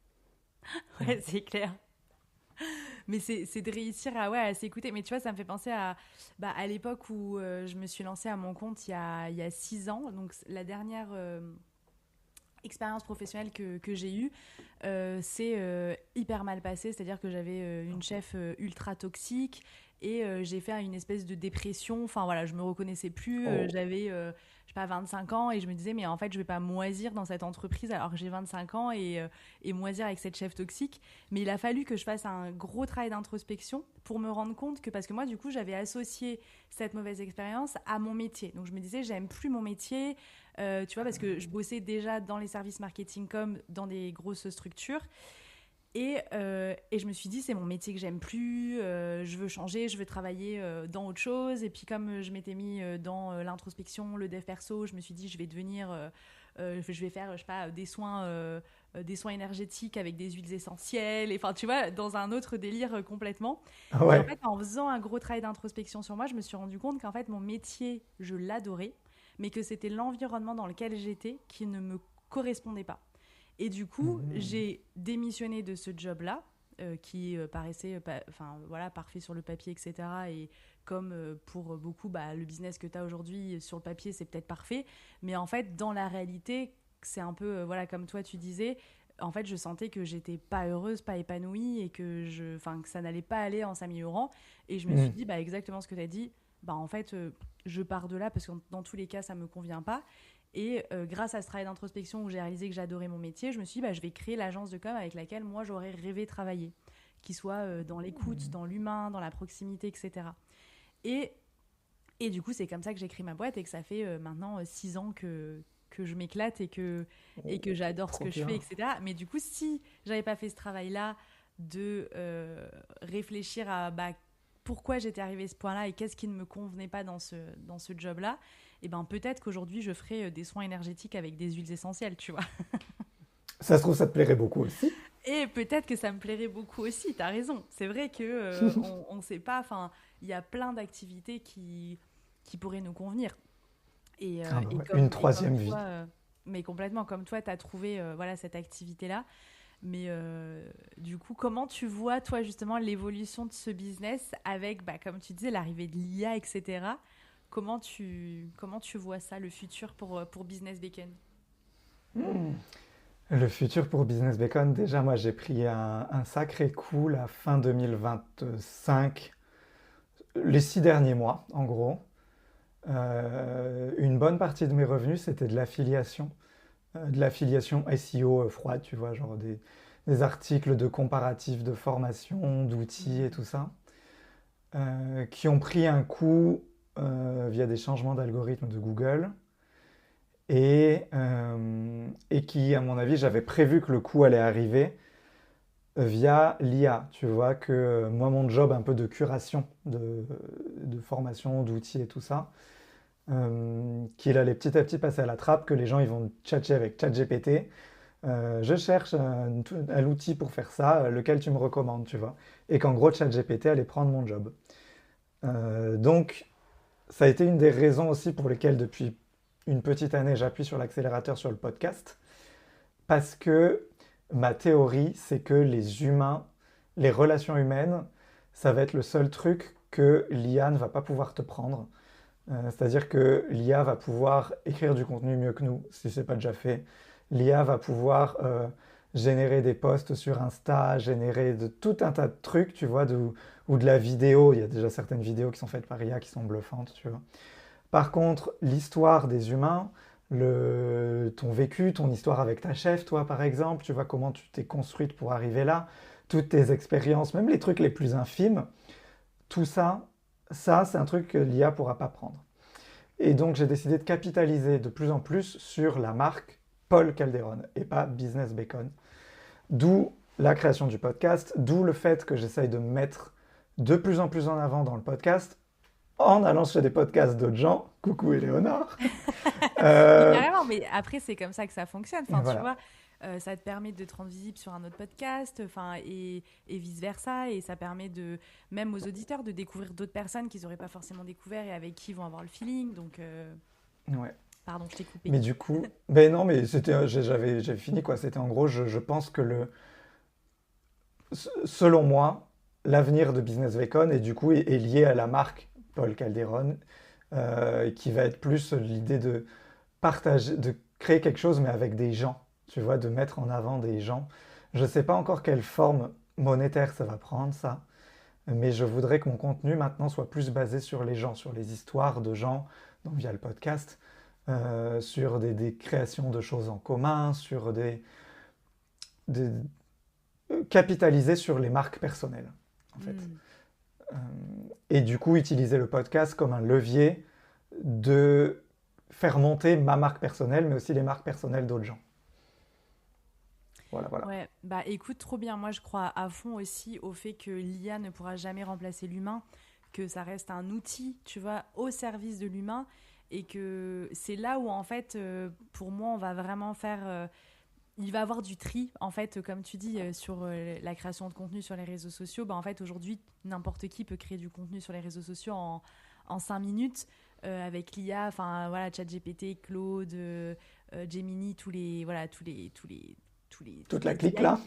Ouais, c'est clair. Mais c'est de réussir à, ouais, à s'écouter. Mais tu vois, ça me fait penser à l'époque où je me suis lancée à mon compte il y a 6 ans. Donc, la dernière expérience professionnelle que j'ai eue, c'est hyper mal passé. C'est-à-dire que j'avais une chef ultra toxique et j'ai fait une espèce de dépression. Enfin voilà, je me reconnaissais plus. Oh. J'avais, je sais pas, 25 ans et je me disais, mais en fait, je vais pas moisir dans cette entreprise alors que j'ai 25 ans et moisir avec cette chef toxique. Mais il a fallu que je fasse un gros travail d'introspection pour me rendre compte que, parce que moi, du coup, j'avais associé cette mauvaise expérience à mon métier. Donc je me disais, j'aime plus mon métier. Tu vois, parce que je bossais déjà dans les services marketing comme dans des grosses structures. Et je me suis dit, c'est mon métier que j'aime plus, je veux changer, je veux travailler dans autre chose. Et puis comme je m'étais mis dans l'introspection, le dev perso, je me suis dit, je vais je vais faire, je sais pas, des soins énergétiques avec des huiles essentielles. Enfin, tu vois, dans un autre délire complètement. Et en Ouais. fait, en faisant un gros travail d'introspection sur moi, je me suis rendu compte qu'en fait, mon métier, je l'adorais, mais que c'était l'environnement dans lequel j'étais qui ne me correspondait pas. Et du coup, Mhm. j'ai démissionné de ce job-là. qui paraissait parfait sur le papier, etc. Et comme pour beaucoup, le business que tu as aujourd'hui sur le papier, c'est peut-être parfait. Mais en fait, dans la réalité, c'est un peu, comme toi tu disais, en fait, je sentais que j'étais pas heureuse, pas épanouie et que ça n'allait pas aller en s'améliorant. Et je me suis dit, exactement ce que tu as dit. En fait, je pars de là parce que dans tous les cas, ça me convient pas. Et grâce à ce travail d'introspection où j'ai réalisé que j'adorais mon métier, je me suis dit, je vais créer l'agence de com avec laquelle moi, j'aurais rêvé travailler, qui soit dans l'écoute, dans l'humain, dans la proximité, etc. Et du coup, c'est comme ça que j'ai créé ma boîte et que ça fait maintenant 6 ans que je m'éclate et que j'adore ce que je fais, etc. Mais du coup, si j'avais pas fait ce travail-là de réfléchir à pourquoi j'étais arrivée à ce point-là et qu'est-ce qui ne me convenait pas dans ce job-là, et peut-être qu'aujourd'hui, je ferais des soins énergétiques avec des huiles essentielles, tu vois. Ça se trouve, ça te plairait beaucoup aussi. Et peut-être que ça me plairait beaucoup aussi, t'as raison. C'est vrai qu'on ne sait pas, il y a plein d'activités qui pourraient nous convenir. Une troisième vie. Mais complètement, comme toi, tu as trouvé cette activité-là. Mais du coup, comment tu vois, toi, justement, l'évolution de ce business avec, comme tu disais, l'arrivée de l'IA, etc. Comment tu vois ça, le futur pour Business Bacon? Le futur pour Business Bacon, déjà, moi, j'ai pris un sacré coup la fin 2025, les 6 derniers mois, en gros. Une bonne partie de mes revenus, c'était de l'affiliation SEO froide, tu vois, genre des articles de comparatifs, de formation, d'outils et tout ça, qui ont pris un coup via des changements d'algorithme de Google et qui, à mon avis, j'avais prévu que le coup allait arriver via l'IA. Tu vois que moi, mon job un peu de curation de formation, d'outils et tout ça, qu'il allait petit à petit passer à la trappe, que les gens ils vont tchatcher avec ChatGPT. Je cherche un outil pour faire ça, lequel tu me recommandes, tu vois. Et qu'en gros, ChatGPT allait prendre mon job. Donc, ça a été une des raisons aussi pour lesquelles, depuis une petite année, j'appuie sur l'accélérateur sur le podcast. Parce que ma théorie, c'est que les humains, les relations humaines, ça va être le seul truc que l'IA ne va pas pouvoir te prendre. C'est-à-dire que l'IA va pouvoir écrire du contenu mieux que nous, si ce n'est pas déjà fait. L'IA va pouvoir générer des posts sur Insta, générer tout un tas de trucs, tu vois, ou de la vidéo. Il y a déjà certaines vidéos qui sont faites par IA qui sont bluffantes, tu vois. Par contre, l'histoire des humains, ton vécu, ton histoire avec ta chef, toi par exemple, tu vois comment tu t'es construite pour arriver là, toutes tes expériences, même les trucs les plus infimes, tout ça, c'est un truc que l'IA ne pourra pas prendre. Et donc, j'ai décidé de capitaliser de plus en plus sur la marque Paul Calderon et pas Business Bacon. D'où la création du podcast, d'où le fait que j'essaye de me mettre de plus en plus en avant dans le podcast en allant sur des podcasts d'autres gens. Coucou Éléonore. Carrément, mais après, c'est comme ça que ça fonctionne. Enfin, voilà. tu vois, ça te permet de te rendre visible sur un autre podcast, et vice-versa. Et ça permet même aux auditeurs de découvrir d'autres personnes qu'ils n'auraient pas forcément découvert et avec qui ils vont avoir le feeling. Donc, ouais. Pardon, je t'ai coupé. Mais du coup, ben non, mais j'avais fini quoi. C'était en gros, je pense que selon moi, l'avenir de Business Bacon et du coup est lié à la marque Paul Calderon, qui va être plus l'idée de partager, de créer quelque chose mais avec des gens, tu vois, de mettre en avant des gens. Je ne sais pas encore quelle forme monétaire ça va prendre ça, mais je voudrais que mon contenu maintenant soit plus basé sur les gens, sur les histoires de gens, donc via le podcast, sur des créations de choses en commun, sur capitaliser sur les marques personnelles, en fait. Et du coup, utiliser le podcast comme un levier de faire monter ma marque personnelle, mais aussi les marques personnelles d'autres gens. Voilà. Ouais, écoute, trop bien. Moi, je crois à fond aussi au fait que l'IA ne pourra jamais remplacer l'humain, que ça reste un outil, tu vois, au service de l'humain, et que c'est là où, en fait, pour moi, on va vraiment faire... il va y avoir du tri, en fait, comme tu dis, sur la création de contenu sur les réseaux sociaux. En fait, aujourd'hui, n'importe qui peut créer du contenu sur les réseaux sociaux en 5 minutes, avec l'IA, enfin, voilà, ChatGPT, Claude, Gemini, toute la clique là,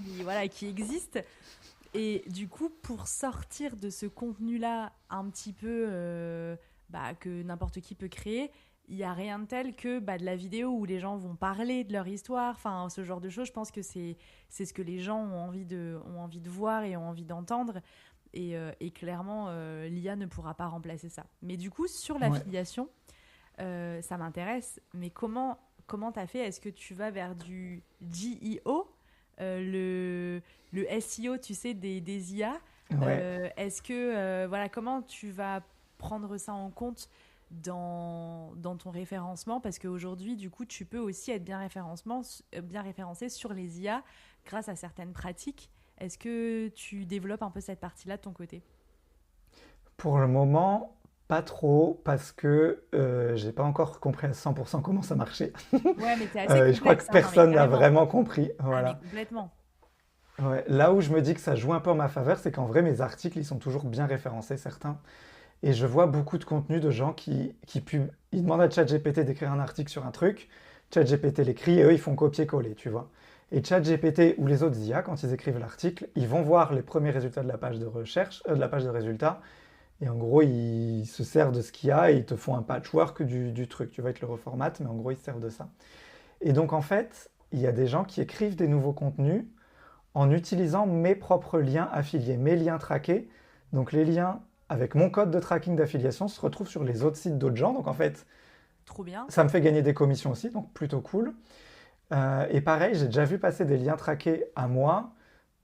qui existent. Et du coup, pour sortir de ce contenu-là un petit peu que n'importe qui peut créer, il n'y a rien de tel que de la vidéo où les gens vont parler de leur histoire, enfin ce genre de choses. Je pense que c'est ce que les gens ont envie de voir et ont envie d'entendre. Et clairement, l'IA ne pourra pas remplacer ça. Mais du coup, sur Ouais. l'affiliation, ça m'intéresse. Mais comment t'as fait? Est-ce que tu vas vers du GEO, le SEO, tu sais, des IA? Ouais. Est-ce que, voilà, comment tu vas prendre ça en compte dans ton référencement? Parce qu'aujourd'hui, du coup, tu peux aussi être bien référencé sur les IA grâce à certaines pratiques. Est-ce que tu développes un peu cette partie-là de ton côté? Pour le moment, pas trop, parce que j'ai pas encore compris à 100% comment ça marchait. Ouais, mais c'est assez Je crois que complexe, hein, non, mais personne n'a carrément. vraiment compris. Ah, mais Voilà. complètement. Ouais. Là où je me dis que ça joue un peu en ma faveur, c'est qu'en vrai, mes articles, ils sont toujours bien référencés, certains. Et je vois beaucoup de contenu de gens ils demandent à ChatGPT d'écrire un article sur un truc. ChatGPT l'écrit et eux, ils font copier-coller, tu vois. Et ChatGPT ou les autres IA, quand ils écrivent l'article, ils vont voir les premiers résultats de la page de recherche, de la page de résultats. Et en gros, ils se servent de ce qu'il y a et ils te font un patchwork du truc. Tu vois, ils te le reformatent, mais en gros, ils se servent de ça. Et donc, en fait, il y a des gens qui écrivent des nouveaux contenus en utilisant mes propres liens affiliés, mes liens traqués. Donc, les liens avec mon code de tracking d'affiliation se retrouvent sur les autres sites d'autres gens. Donc, en fait, Trop bien. ça me fait gagner des commissions aussi, donc plutôt cool. Et pareil, j'ai déjà vu passer des liens traqués à moi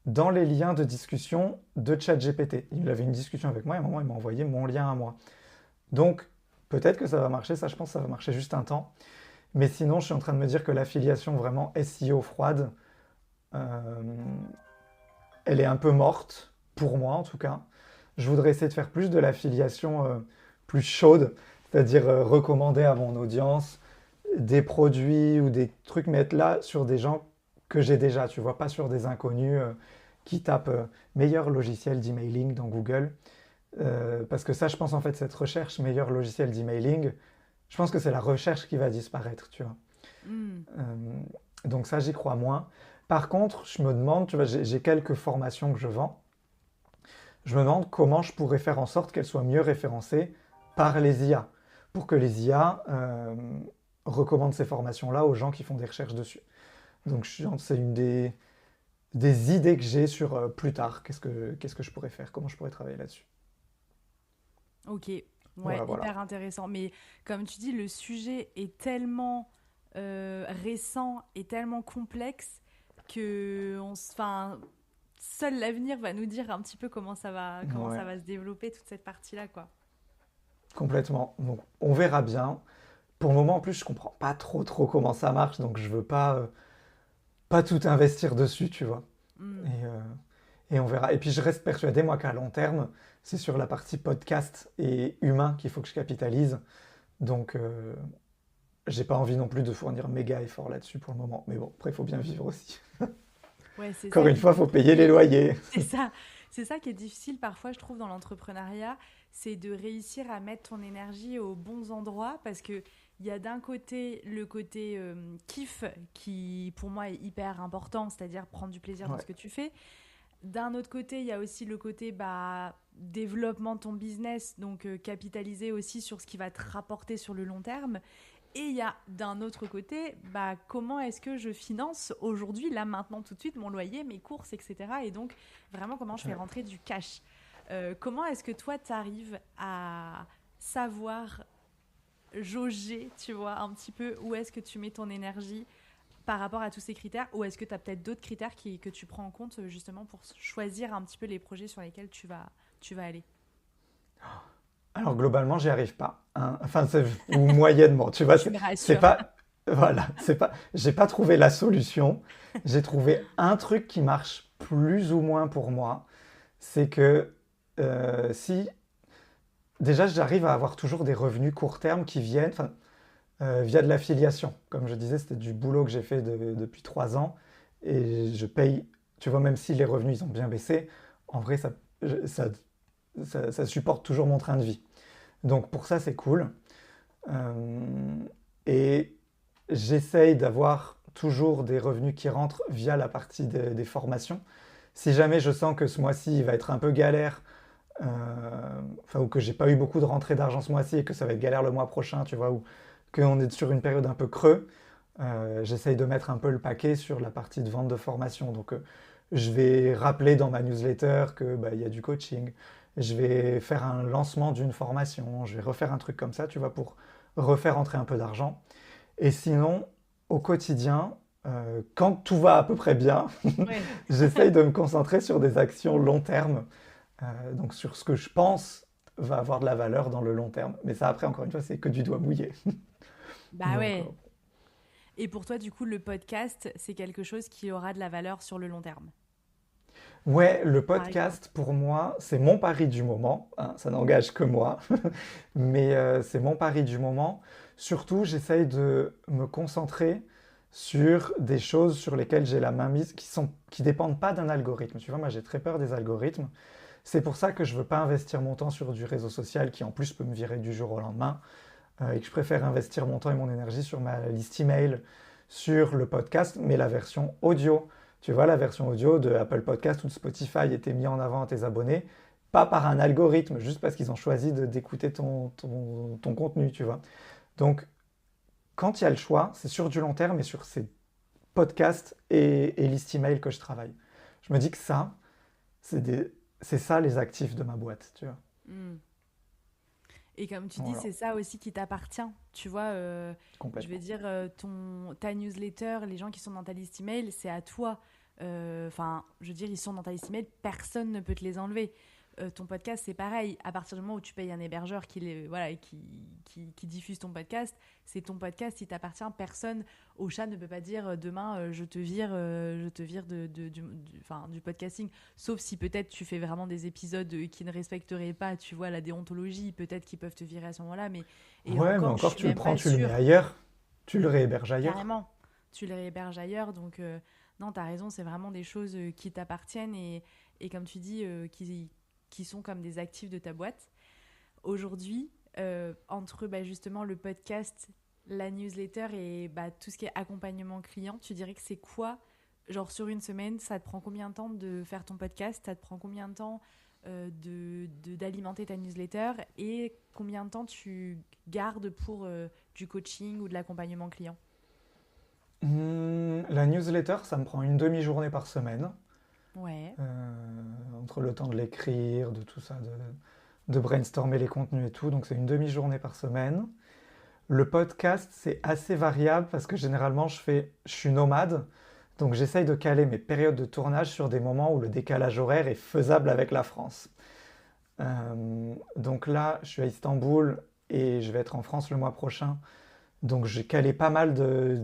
dans les liens de discussion de ChatGPT. Il avait une discussion avec moi et à un moment, il m'a envoyé mon lien à moi. Donc, peut-être que ça va marcher, ça je pense que ça va marcher juste un temps. Mais sinon, je suis en train de me dire que l'affiliation vraiment SEO froide, euh, elle est un peu morte, pour moi en tout cas. Je voudrais essayer de faire plus de l'affiliation plus chaude, c'est-à-dire recommander à mon audience des produits ou des trucs, mais être là sur des gens que j'ai déjà, tu vois, pas sur des inconnus qui tapent meilleur logiciel d'emailing dans Google. Parce que ça, je pense en fait, cette recherche meilleur logiciel d'emailing, je pense que c'est la recherche qui va disparaître, tu vois. Hmm. Euh, donc ça, j'y crois moins. Par contre, je me demande, tu vois, j'ai quelques formations que je vends. Je me demande comment je pourrais faire en sorte qu'elles soient mieux référencées par les IA, pour que les IA recommandent ces formations-là aux gens qui font des recherches dessus. Donc c'est une des idées que j'ai sur plus tard. Qu'est-ce que je pourrais faire? Comment je pourrais travailler là-dessus? Ok, ouais, Voilà, voilà. hyper intéressant. Mais comme tu dis, le sujet est tellement récent et tellement complexe que enfin, seul l'avenir va nous dire un petit peu comment ça Ouais, va se développer toute cette partie-là, quoi. complètement. Donc on verra bien. Pour le moment, en plus, je comprends pas trop comment ça marche, donc je veux pas tout investir dessus, tu vois. Hmm. Et on verra. Et puis je reste persuadé, moi, qu'à long terme, c'est sur la partie podcast et humain qu'il faut que je capitalise. Donc, j'ai pas envie non plus de fournir méga effort là-dessus pour le moment. Mais bon, après, il faut bien vivre aussi. Ouais, c'est Encore ça une qui est fois, il faut payer les difficile. loyers. C'est ça, c'est ça qui est difficile parfois, je trouve, dans l'entrepreneuriat, c'est de réussir à mettre ton énergie aux bons endroits parce que il y a d'un côté le côté kiff qui, pour moi, est hyper important, c'est-à-dire prendre du plaisir dans Ouais, ce que tu fais. D'un autre côté, il y a aussi le côté développement de ton business, donc capitaliser aussi sur ce qui va te rapporter sur le long terme. Et il y a d'un autre côté, comment est-ce que je finance aujourd'hui, là maintenant tout de suite, mon loyer, mes courses, etc. Et donc vraiment comment je fais ouais. rentrer du cash. Comment est-ce que toi, tu arrives à savoir jauger, tu vois, un petit peu où est-ce que tu mets ton énergie par rapport à tous ces critères, ou est-ce que tu as peut-être d'autres critères que tu prends en compte justement pour choisir un petit peu les projets sur lesquels tu vas aller? Alors, globalement, j'y arrive pas, hein. Enfin, ou moyennement. Tu vois, Tu me c'est rassures. pas. Voilà, c'est pas. J'ai pas trouvé la solution. J'ai trouvé un truc qui marche plus ou moins pour moi. C'est que si. Déjà, j'arrive à avoir toujours des revenus court terme qui viennent. Enfin, via de l'affiliation. Comme je disais, c'était du boulot que j'ai fait depuis 3 ans et je paye, tu vois, même si les revenus ils ont bien baissé, en vrai, ça, ça supporte toujours mon train de vie. Donc pour ça, c'est cool. Euh, et j'essaye d'avoir toujours des revenus qui rentrent via la partie des formations. Si jamais je sens que ce mois-ci, il va être un peu galère, ou que j'ai pas eu beaucoup de rentrées d'argent ce mois-ci et que ça va être galère le mois prochain, tu vois, ou qu'on est sur une période un peu creux, j'essaye de mettre un peu le paquet sur la partie de vente de formation. Donc, je vais rappeler dans ma newsletter que il y a du coaching. Je vais faire un lancement d'une formation. Je vais refaire un truc comme ça, tu vois, pour refaire entrer un peu d'argent. Et sinon, au quotidien, quand tout va à peu près bien, Ouais. j'essaye de me concentrer sur des actions long terme. Donc sur ce que je pense va avoir de la valeur dans le long terme. Mais ça, après, encore une fois, c'est que du doigt mouillé. Bah Donc, ouais. Et pour toi, du coup, le podcast, c'est quelque chose qui aura de la valeur sur le long terme, ouais, le par exemple. podcast, pour moi, c'est mon pari du moment, hein, ça n'engage que moi, mais c'est mon pari du moment. Surtout, j'essaye de me concentrer sur des choses sur lesquelles j'ai la main mise, qui dépendent pas d'un algorithme. Tu vois, moi, j'ai très peur des algorithmes. C'est pour ça que je veux pas investir mon temps sur du réseau social qui, en plus, peut me virer du jour au lendemain, et que je préfère investir mon temps et mon énergie sur ma liste email, sur le podcast, mais la version audio. Tu vois, la version audio de Apple Podcast ou de Spotify était mise en avant à tes abonnés, pas par un algorithme, juste parce qu'ils ont choisi d'écouter ton contenu, tu vois. Donc, quand il y a le choix, c'est sur du long terme et sur ces podcasts et listes email que je travaille. Je me dis que ça, c'est ça les actifs de ma boîte, tu vois. Hmm. Et comme tu dis, Voilà, c'est ça aussi qui t'appartient. Tu vois, je vais complètement. dire, ta newsletter, les gens qui sont dans ta liste email, c'est à toi. Enfin, je veux dire, ils sont dans ta liste email, personne ne peut te les enlever. Ton podcast, c'est pareil. À partir du moment où tu payes un hébergeur voilà, qui diffuse ton podcast, c'est ton podcast, il t'appartient. Personne, Ocha ne peut pas dire demain, je te vire du podcasting. Sauf si peut-être tu fais vraiment des épisodes qui ne respecteraient pas, tu vois, la déontologie. Peut-être qu'ils peuvent te virer à ce moment-là. Et Ouais, mais encore, je encore, suis tu le même prends, pas tu le mets sûre. ailleurs, tu le réhéberges ailleurs. Carrément, tu les héberges ailleurs. Donc, non, t'as raison, c'est vraiment des choses qui t'appartiennent et comme tu dis, qui sont comme des actifs de ta boîte. Aujourd'hui, entre justement le podcast, la newsletter et tout ce qui est accompagnement client, tu dirais que c'est quoi, genre sur une semaine, ça te prend combien de temps de faire ton podcast, ça te prend combien de temps d'alimenter ta newsletter et combien de temps tu gardes pour du coaching ou de l'accompagnement client? La newsletter, ça me prend une demi-journée par semaine, Ouais. entre le temps de l'écrire, de tout ça, de brainstormer les contenus et tout. Donc c'est une demi-journée par semaine. Le podcast, c'est assez variable parce que généralement, je suis nomade. Donc j'essaye de caler mes périodes de tournage sur des moments où le décalage horaire est faisable avec la France. Donc là, je suis à Istanbul et je vais être en France le mois prochain. Donc j'ai calé pas mal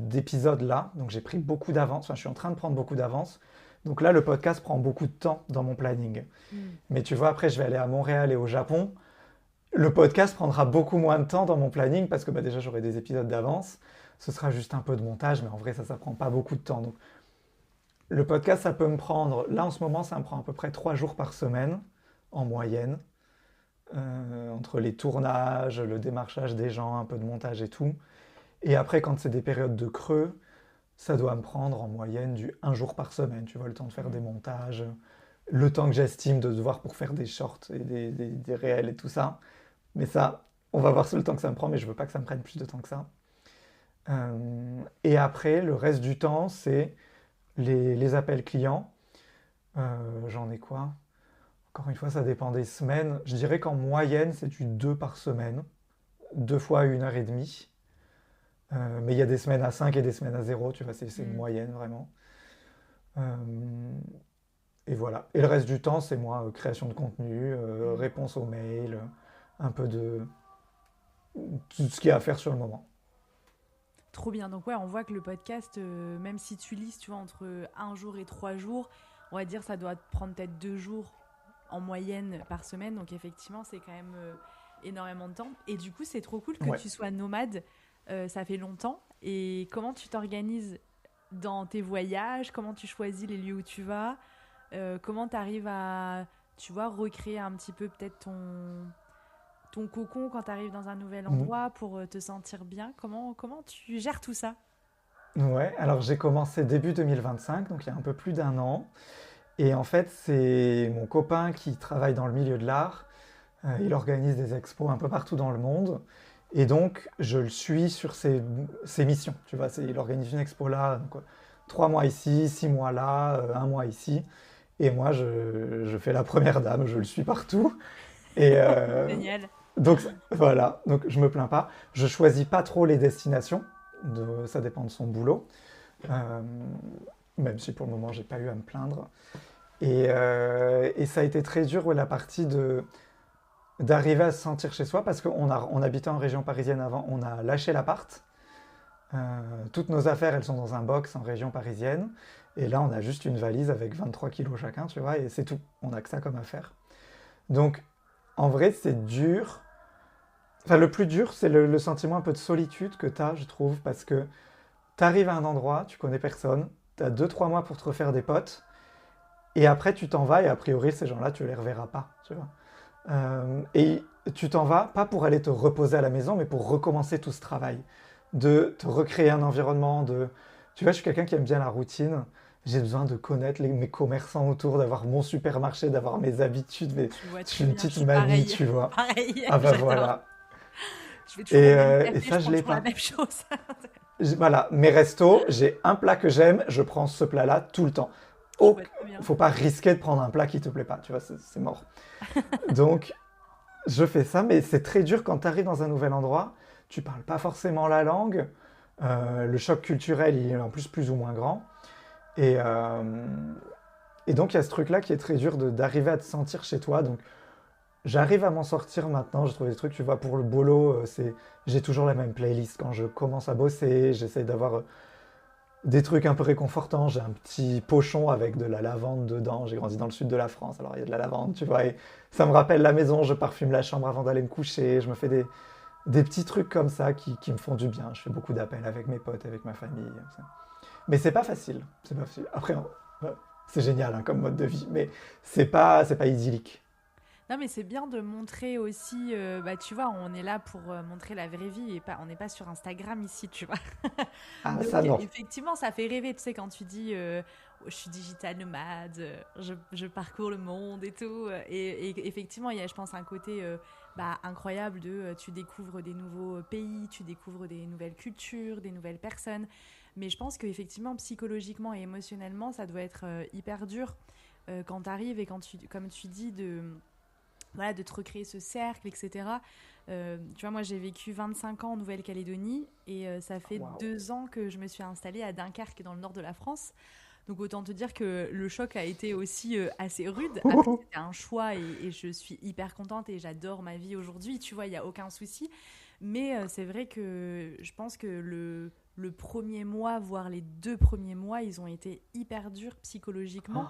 d'épisodes là. Donc j'ai pris beaucoup d'avance. Enfin, je suis en train de prendre beaucoup d'avance. Donc là, le podcast prend beaucoup de temps dans mon planning. Mm. Mais tu vois, après, je vais aller à Montréal et au Japon. Le podcast prendra beaucoup moins de temps dans mon planning parce que déjà, j'aurai des épisodes d'avance. Ce sera juste un peu de montage, mais en vrai, ça prend pas beaucoup de temps. Donc le podcast, ça peut me prendre, là en ce moment, ça me prend à peu près 3 jours par semaine en moyenne. Entre les tournages, le démarchage des gens, un peu de montage et tout. Et après, quand c'est des périodes de creux, ça doit me prendre en moyenne du 1 jour par semaine. Tu vois, le temps de faire des Mm. montages, le temps que j'estime de devoir pour faire des shorts et des réels et tout ça. Mais ça, on va voir sur le temps que ça me prend, mais je veux pas que ça me prenne plus de temps que ça. Et après, le reste du temps, c'est les appels clients. J'en ai quoi? Encore une fois, ça dépend des semaines. Je dirais qu'en moyenne, c'est du 2 par semaine, 2 fois 1 heure et demie. Mais il y a des semaines à 5 et des semaines à 0, tu vois, c'est une Mm. moyenne vraiment. Euh, et voilà. Et le reste du temps, c'est moi, création de contenu, Mm. réponse aux mails, un peu de tout ce qu'il y a à faire sur le moment. Trop bien. Donc ouais, on voit que le podcast, même si tu lis, tu vois, entre 1 jour et 3 jours, on va dire ça doit te prendre peut-être 2 jours en moyenne par semaine. Donc effectivement, c'est quand même énormément de temps. Et du coup, c'est trop cool que Ouais. tu sois nomade. Ça fait longtemps. Et comment tu t'organises dans tes voyages? Comment tu choisis les lieux où tu vas? Comment tu arrives à, tu vois, recréer un petit peu peut-être ton cocon quand tu arrives dans un nouvel Mm. endroit pour te sentir bien? Comment tu gères tout ça? Ouais, alors j'ai commencé début 2025, donc il y a un peu plus d'1 an. Et en fait, c'est mon copain qui travaille dans le milieu de l'art. Il organise des expos un peu partout dans le monde. Et donc, je le suis sur ses missions. Tu vois, il organise une expo là, donc, 3 mois ici, 6 mois là, un mois ici. Et moi, je fais la première dame, je le suis partout. Et Génial. donc, voilà, donc je me plains pas. Je choisis pas trop les destinations, ça dépend de son boulot. Euh, Même si pour le moment, j'ai pas eu à me plaindre. Et ça a été très dur, ouais, la partie d'arriver à se sentir chez soi parce on habitait en région parisienne avant, on a lâché l'appart. Toutes nos affaires, elles sont dans un box en région parisienne. Et là, on a juste une valise avec 23 kilos chacun, tu vois, et c'est tout. On n'a que ça comme affaire. Donc, en vrai, c'est dur. Enfin, le plus dur, c'est le sentiment un peu de solitude que tu as, je trouve, parce que tu arrives à un endroit, tu connais personne, tu as 2 3 mois pour te refaire des potes, et après, tu t'en vas, et a priori, ces gens-là, tu les reverras pas, tu vois. Et tu t'en vas, pas pour aller te reposer à la maison, mais pour recommencer tout ce travail, de te recréer un environnement, Tu vois, je suis quelqu'un qui aime bien la routine, j'ai besoin de connaître mes commerçants autour, d'avoir mon supermarché, d'avoir mes habitudes, mais Je vois je suis très une bien, je petite suis mamie, pareil. tu vois. Pareil, Ah bah j'adore. voilà. Je vais toujours au même Et café, je ça, je prends l'ai toujours la pas. même chose. Voilà, mes restos, j'ai un plat que j'aime, je prends ce plat-là tout le temps. Je Oh, vois très bien. faut pas risquer de prendre un plat qui te plaît pas, tu vois, c'est mort. Donc, je fais ça, mais c'est très dur quand tu arrives dans un nouvel endroit, tu parles pas forcément la langue, le choc culturel, il est en plus ou moins grand. Et, euh, et donc, il y a ce truc-là qui est très dur d'arriver à te sentir chez toi. Donc, j'arrive à m'en sortir maintenant. Je trouve des trucs, tu vois, pour le boulot, j'ai toujours la même playlist. Quand je commence à bosser, j'essaie d'avoir des trucs un peu réconfortants. J'ai un petit pochon avec de la lavande dedans. J'ai grandi dans le sud de la France, alors il y a de la lavande, tu vois. Et ça me rappelle la maison. Je parfume la chambre avant d'aller me coucher. Je me fais des petits trucs comme ça qui me font du bien. Je fais beaucoup d'appels avec mes potes, avec ma famille. Mais c'est pas facile. C'est pas facile. Après, c'est génial, hein, comme mode de vie, mais c'est pas idyllique. Non, mais c'est bien de montrer aussi, bah tu vois, on est là pour montrer la vraie vie et pas, on n'est pas sur Instagram ici, tu vois. Ah, ça Donc, non. effectivement, ça fait rêver, tu sais, quand tu dis je suis digital nomade, je parcours le monde et tout. Et effectivement, il y a, je pense, un côté bah, incroyable de tu découvres des nouveaux pays, tu découvres des nouvelles cultures, des nouvelles personnes. Mais je pense qu'effectivement, psychologiquement et émotionnellement, ça doit être hyper dur quand tu arrives et quand tu, comme tu dis, voilà, de te recréer ce cercle, etc. Tu vois, moi, j'ai vécu 25 ans en Nouvelle-Calédonie et ça fait Waouh. 2 ans que je me suis installée à Dunkerque, dans le nord de la France. Donc, autant te dire que le choc a été aussi assez rude. Après, c'était un choix et je suis hyper contente et j'adore ma vie aujourd'hui. Tu vois, il n'y a aucun souci. Mais c'est vrai que je pense que le premier mois, voire les 2 premiers mois, ils ont été hyper durs psychologiquement.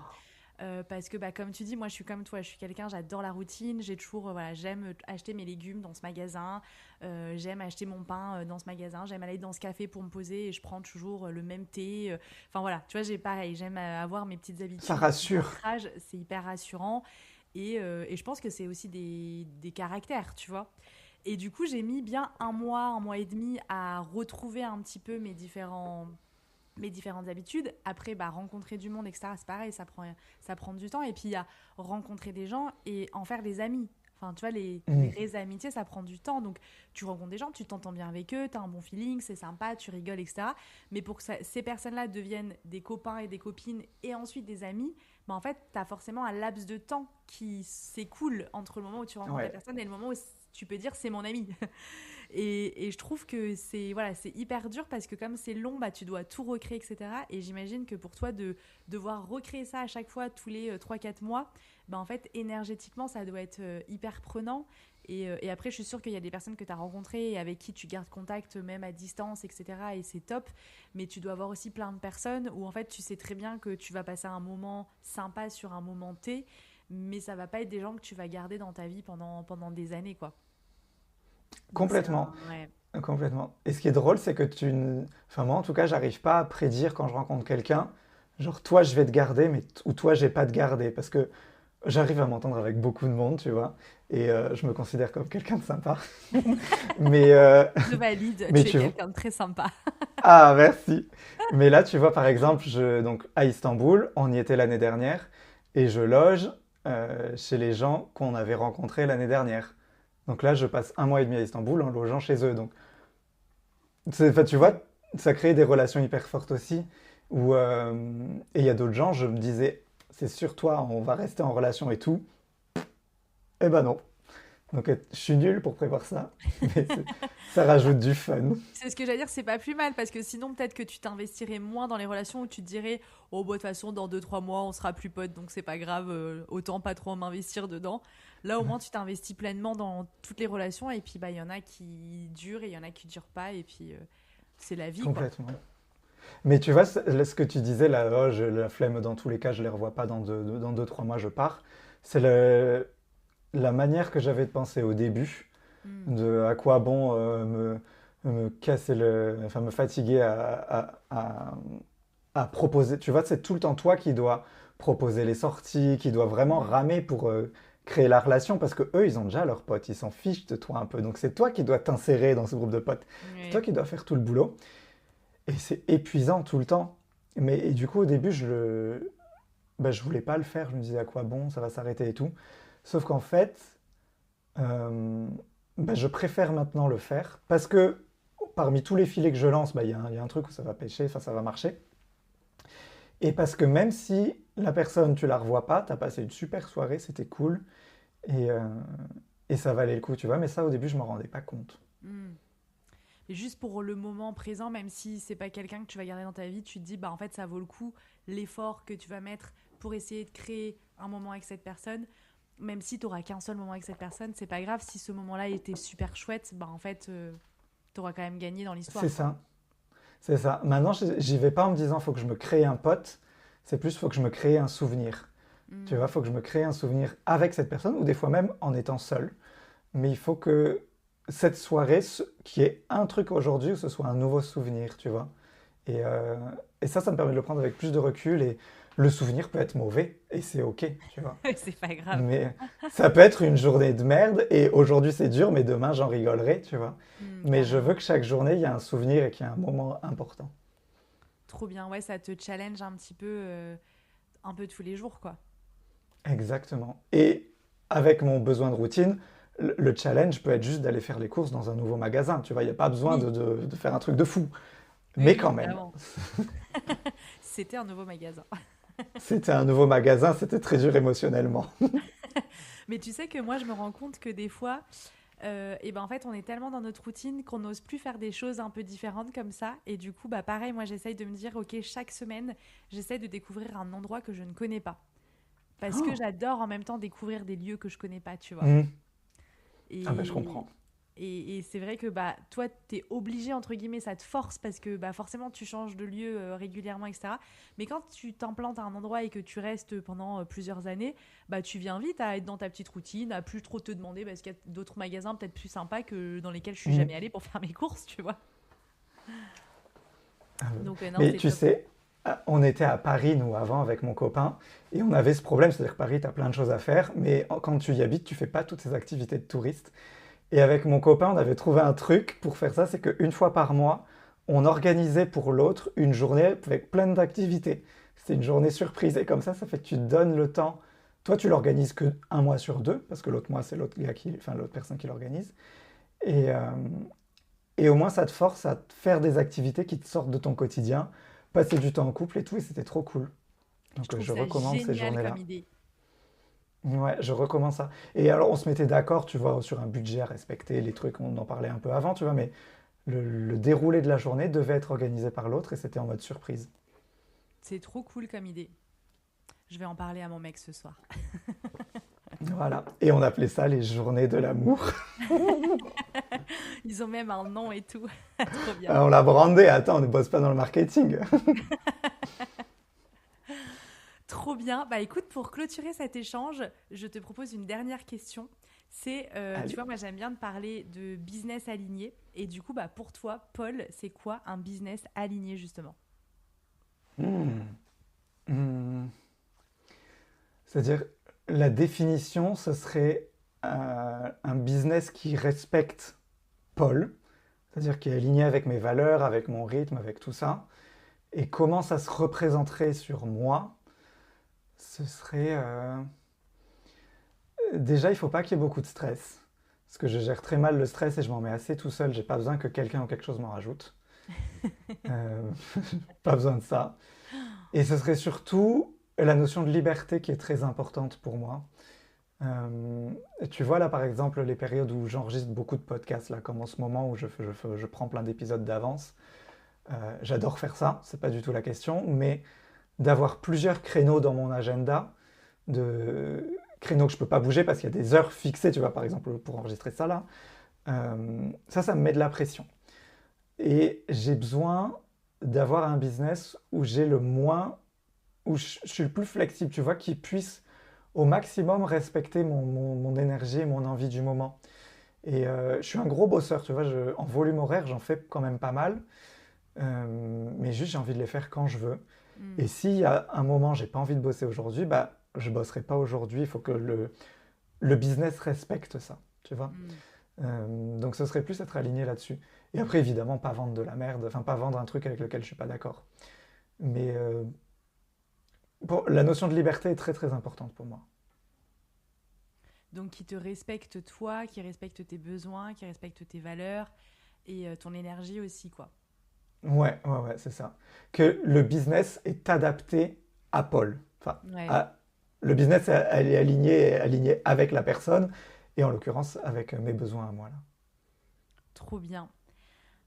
Parce que bah, comme tu dis, moi je suis comme toi, je suis quelqu'un, j'adore la routine, j'ai toujours, voilà, j'aime acheter mes légumes dans ce magasin, j'aime acheter mon pain dans ce magasin, j'aime aller dans ce café pour me poser et je prends toujours le même thé. Enfin voilà, tu vois, j'ai pareil, j'aime avoir mes petites Ça habitudes, mes petits rassure. ancrages, c'est hyper rassurant et je pense que c'est aussi des caractères, tu vois. Et du coup, j'ai mis bien un mois et demi à retrouver un petit peu mes différentes habitudes. Après, bah, rencontrer du monde, etc., c'est pareil, ça prend du temps. Et puis, il y a rencontrer des gens et en faire des amis. Enfin, tu vois, les Mm. vraies amitiés, ça prend du temps. Donc, tu rencontres des gens, tu t'entends bien avec eux, tu as un bon feeling, c'est sympa, tu rigoles, etc. Mais pour que ces personnes-là deviennent des copains et des copines et ensuite des amis, bah, en fait, tu as forcément un laps de temps qui s'écoule entre le moment où tu rencontres la Ouais. personne et le moment où tu peux dire c'est mon ami. Et je trouve que c'est voilà, c'est hyper dur parce que comme c'est long, bah, tu dois tout recréer, etc. Et j'imagine que pour toi, de devoir recréer ça à chaque fois, tous les 3 4 mois, bah, en fait, énergétiquement, ça doit être hyper prenant. Et après, je suis sûre qu'il y a des personnes que tu as rencontrées et avec qui tu gardes contact même à distance, etc. Et c'est top. Mais tu dois avoir aussi plein de personnes où en fait, tu sais très bien que tu vas passer un moment sympa sur un moment T, mais ça va pas être des gens que tu vas garder dans ta vie pendant des années, quoi. Donc c'est Complètement. un... Ouais. Complètement. Et ce qui est drôle, c'est que enfin, moi, en tout cas, j'arrive pas à prédire quand je rencontre quelqu'un, genre, toi, je vais te garder, ou toi, j'ai pas te garder. Parce que j'arrive à m'entendre avec beaucoup de monde, tu vois. Et je me considère comme quelqu'un de sympa. Mais, Je valide, mais tu es tu vois. quelqu'un de très sympa. Ah, merci. Mais là, tu vois, par exemple, donc, à Istanbul, on y était l'année dernière. et je loge chez les gens qu'on avait rencontrés l'année dernière. Donc là, je passe 1 mois et demi à Istanbul en logeant chez eux. Donc, enfin, tu vois, ça crée des relations hyper fortes aussi. Et il y a d'autres gens, je me disais, c'est sur toi, on va rester en relation et tout. Eh ben non. Donc, je suis nul pour prévoir ça, mais ça rajoute du fun. C'est ce que j'allais dire, c'est pas plus mal parce que sinon peut-être que tu t'investirais moins dans les relations où tu te dirais oh bah de toute façon dans 2 3 mois on sera plus potes donc c'est pas grave, autant pas trop m'investir dedans. Là au moins tu t'investis pleinement dans toutes les relations et puis bah il y en a qui durent et il y en a qui durent pas et puis c'est la vie quoi. Complètement. Mais tu vois, ce que tu disais, là, oh, la flemme dans tous les cas, je les revois pas dans 2, 3 mois, je pars. C'est la manière que j'avais de penser au début, Hmm. de à quoi bon me casser enfin me fatiguer à proposer. Tu vois, c'est tout le temps toi qui dois proposer les sorties, qui dois vraiment Hmm. ramer pour créer la relation, parce que eux, ils ont déjà leurs potes, ils s'en fichent de toi un peu. Donc c'est toi qui dois t'insérer dans ce groupe de potes. C'est toi Ouais. qui dois faire tout le boulot. Et c'est épuisant tout le temps. Et du coup, au début, je voulais pas le faire. Je me disais à quoi bon, ça va s'arrêter et tout. Sauf qu'en fait, euh, je préfère maintenant le faire parce que parmi tous les filets que je lance, il y a un truc où ça va pêcher, enfin ça va marcher. Et parce que même si la personne, tu la revois pas, tu as passé une super soirée, c'était cool et, euh, et ça valait le coup, tu vois. Mais ça, au début, je m'en rendais pas compte. Hmm. Et juste pour le moment présent, même si c'est pas quelqu'un que tu vas garder dans ta vie, tu te dis bah en fait ça vaut le coup l'effort que tu vas mettre pour essayer de créer un moment avec cette personne. Même si tu n'auras qu'un seul moment avec cette personne, c'est pas grave. Si ce moment-là était super chouette, bah en fait, tu auras quand même gagné dans C'est l'histoire, quoi. ça, c'est ça. Maintenant, j'y vais pas en me disant, faut que je me crée un pote. C'est plus, faut que je me crée un souvenir. Tu vois, Hmm. faut que je me crée un souvenir avec cette personne, ou des fois même en étant seul. Mais il faut que cette soirée, qui est un truc aujourd'hui, ce soit un nouveau souvenir, tu vois. Et, euh, et ça me permet de le prendre avec plus de recul. Et le souvenir peut être mauvais, et c'est OK, tu vois. C'est pas grave. Mais ça peut être une journée de merde, et aujourd'hui c'est dur, mais demain j'en rigolerai, tu vois. Hmm, Mais je veux carrément. que chaque journée, il y ait un souvenir et qu'il y ait un moment important. Trop bien. Ouais, ça te challenge un peu tous les jours, quoi. Exactement. Et avec mon besoin de routine, le challenge peut être juste d'aller faire les courses dans un nouveau magasin. Tu vois, il n'y a pas besoin Oui, de faire un truc de fou. oui, Mais oui, quand même, vraiment. C'était un nouveau magasin. c'était un nouveau magasin, c'était très dur émotionnellement. Mais tu sais que moi, je me rends compte que des fois, et ben en fait, on est tellement dans notre routine qu'on n'ose plus faire des choses un peu différentes comme ça. Et du coup, bah pareil, moi, j'essaye de me dire, ok, chaque semaine, j'essaye de découvrir un endroit que je ne connais pas. Parce que Oh. j'adore en même temps découvrir des lieux que je connais pas, tu vois. Hmm. Ah ben je Et, comprends. et c'est vrai que bah, toi, t'es obligé, entre guillemets, ça te force parce que bah, forcément, tu changes de lieu régulièrement, etc. Mais quand tu t'implantes à un endroit et que tu restes pendant plusieurs années, bah, tu viens vite à être dans ta petite routine, à plus trop te demander parce qu'il y a d'autres magasins peut-être plus sympas que dans lesquels je suis Hmm. jamais allée pour faire mes courses, tu vois. Ah ouais. Donc, non, Mais c'est tu top. sais, on était à Paris, nous, avant, avec mon copain, et on avait ce problème, c'est-à-dire que Paris, tu as plein de choses à faire, mais quand tu y habites, tu fais pas toutes ces activités de touriste. Et avec mon copain, on avait trouvé un truc pour faire ça, c'est qu'une fois par mois, on organisait pour l'autre une journée avec plein d'activités. C'était une journée surprise. Et comme ça fait que tu te donnes le temps. Toi, tu l'organises que 1 mois sur 2, parce que l'autre mois, c'est l'autre personne qui l'organise. Et, euh, et au moins, ça te force à faire des activités qui te sortent de ton quotidien, passer du temps en couple et tout, et c'était trop cool. Je Donc, trouve je ça recommande ces génial comme journées-là. idée. Ouais, je recommence ça. Et alors, on se mettait d'accord, tu vois, sur un budget à respecter, les trucs, on en parlait un peu avant, tu vois, mais le déroulé de la journée devait être organisé par l'autre et c'était en mode surprise. C'est trop cool comme idée. Je vais en parler à mon mec ce soir. Voilà. Et on appelait ça les journées de l'amour. Ils ont même un nom et tout. Trop bien. On l'a brandé, attends, on ne bosse pas dans le marketing. Trop bien. Bah écoute, pour clôturer cet échange, je te propose une dernière question. C'est, tu Allez. vois, moi j'aime bien te parler de business aligné. Et du coup, bah pour toi, Paul, c'est quoi un business aligné justement? Hmm. Hmm. C'est-à-dire, la définition, ce serait un business qui respecte Paul, c'est-à-dire qui est aligné avec mes valeurs, avec mon rythme, avec tout ça. Et comment ça se représenterait sur moi? Ce serait... Déjà, il faut pas qu'il y ait beaucoup de stress. Parce que je gère très mal le stress et je m'en mets assez tout seul. J'ai pas besoin que quelqu'un ou quelque chose m'en rajoute. Euh, Pas besoin de ça. Et ce serait surtout la notion de liberté qui est très importante pour moi. Tu vois là par exemple les périodes où j'enregistre beaucoup de podcasts, là, comme en ce moment où je prends plein d'épisodes d'avance. J'adore faire ça, c'est pas du tout la question, mais d'avoir plusieurs créneaux dans mon agenda, de créneaux que je peux pas bouger parce qu'il y a des heures fixées, tu vois, par exemple pour enregistrer ça là, ça me met de la pression. Et j'ai besoin d'avoir un business où j'ai le moins, où je suis le plus flexible, tu vois, qui puisse au maximum respecter mon énergie et mon envie du moment. Et je suis un gros bosseur, tu vois, en volume horaire, j'en fais quand même pas mal, mais juste j'ai envie de les faire quand je veux. Mm. Et s'il y a un moment, j'ai pas envie de bosser aujourd'hui, bah, je bosserai pas aujourd'hui, il faut que le business respecte ça, tu vois. Mm. Donc ce serait plus être aligné là-dessus. Et après, évidemment, pas vendre de la merde, enfin pas vendre un truc avec lequel je suis pas d'accord. Mais la notion de liberté est très très importante pour moi. Donc qui te respecte toi, qui respecte tes besoins, qui respecte tes valeurs et ton énergie aussi, quoi. Ouais, c'est ça. Que le business est adapté à Paul. Enfin, Ouais, le business, elle est aligné avec la personne, et en l'occurrence avec mes besoins à moi là. trop bien.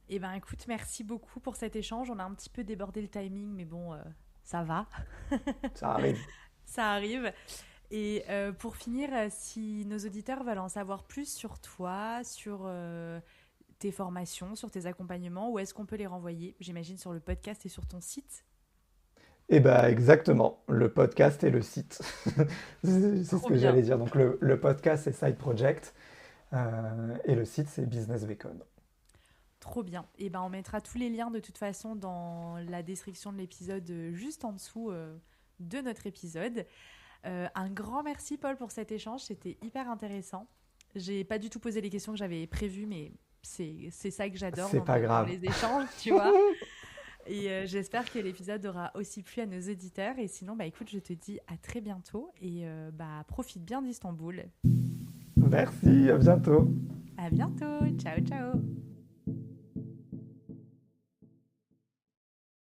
Eh ben écoute, merci beaucoup pour cet échange. On a un petit peu débordé le timing, mais bon, ça va, Ça arrive. ça arrive. Et pour finir, si nos auditeurs veulent en savoir plus sur toi, sur tes formations, sur tes accompagnements, où est-ce qu'on peut les renvoyer? J'imagine sur le podcast et sur ton site. Et bah exactement, le podcast et le site. C'est ce Trop que bien. j'allais dire. Donc le podcast c'est Side Project, et le site c'est Business Bacon. Trop bien. Et ben on mettra tous les liens de toute façon dans la description de l'épisode juste en dessous de notre épisode. Un grand merci Paul pour cet échange, c'était hyper intéressant. J'ai pas du tout posé les questions que j'avais prévues, mais c'est ça que j'adore C'est pas dans grave. les échanges, tu vois. Et j'espère que l'épisode aura aussi plu à nos auditeurs. Et sinon, bah écoute, je te dis à très bientôt et bah profite bien d'Istanbul. Merci, à bientôt. À bientôt, ciao ciao.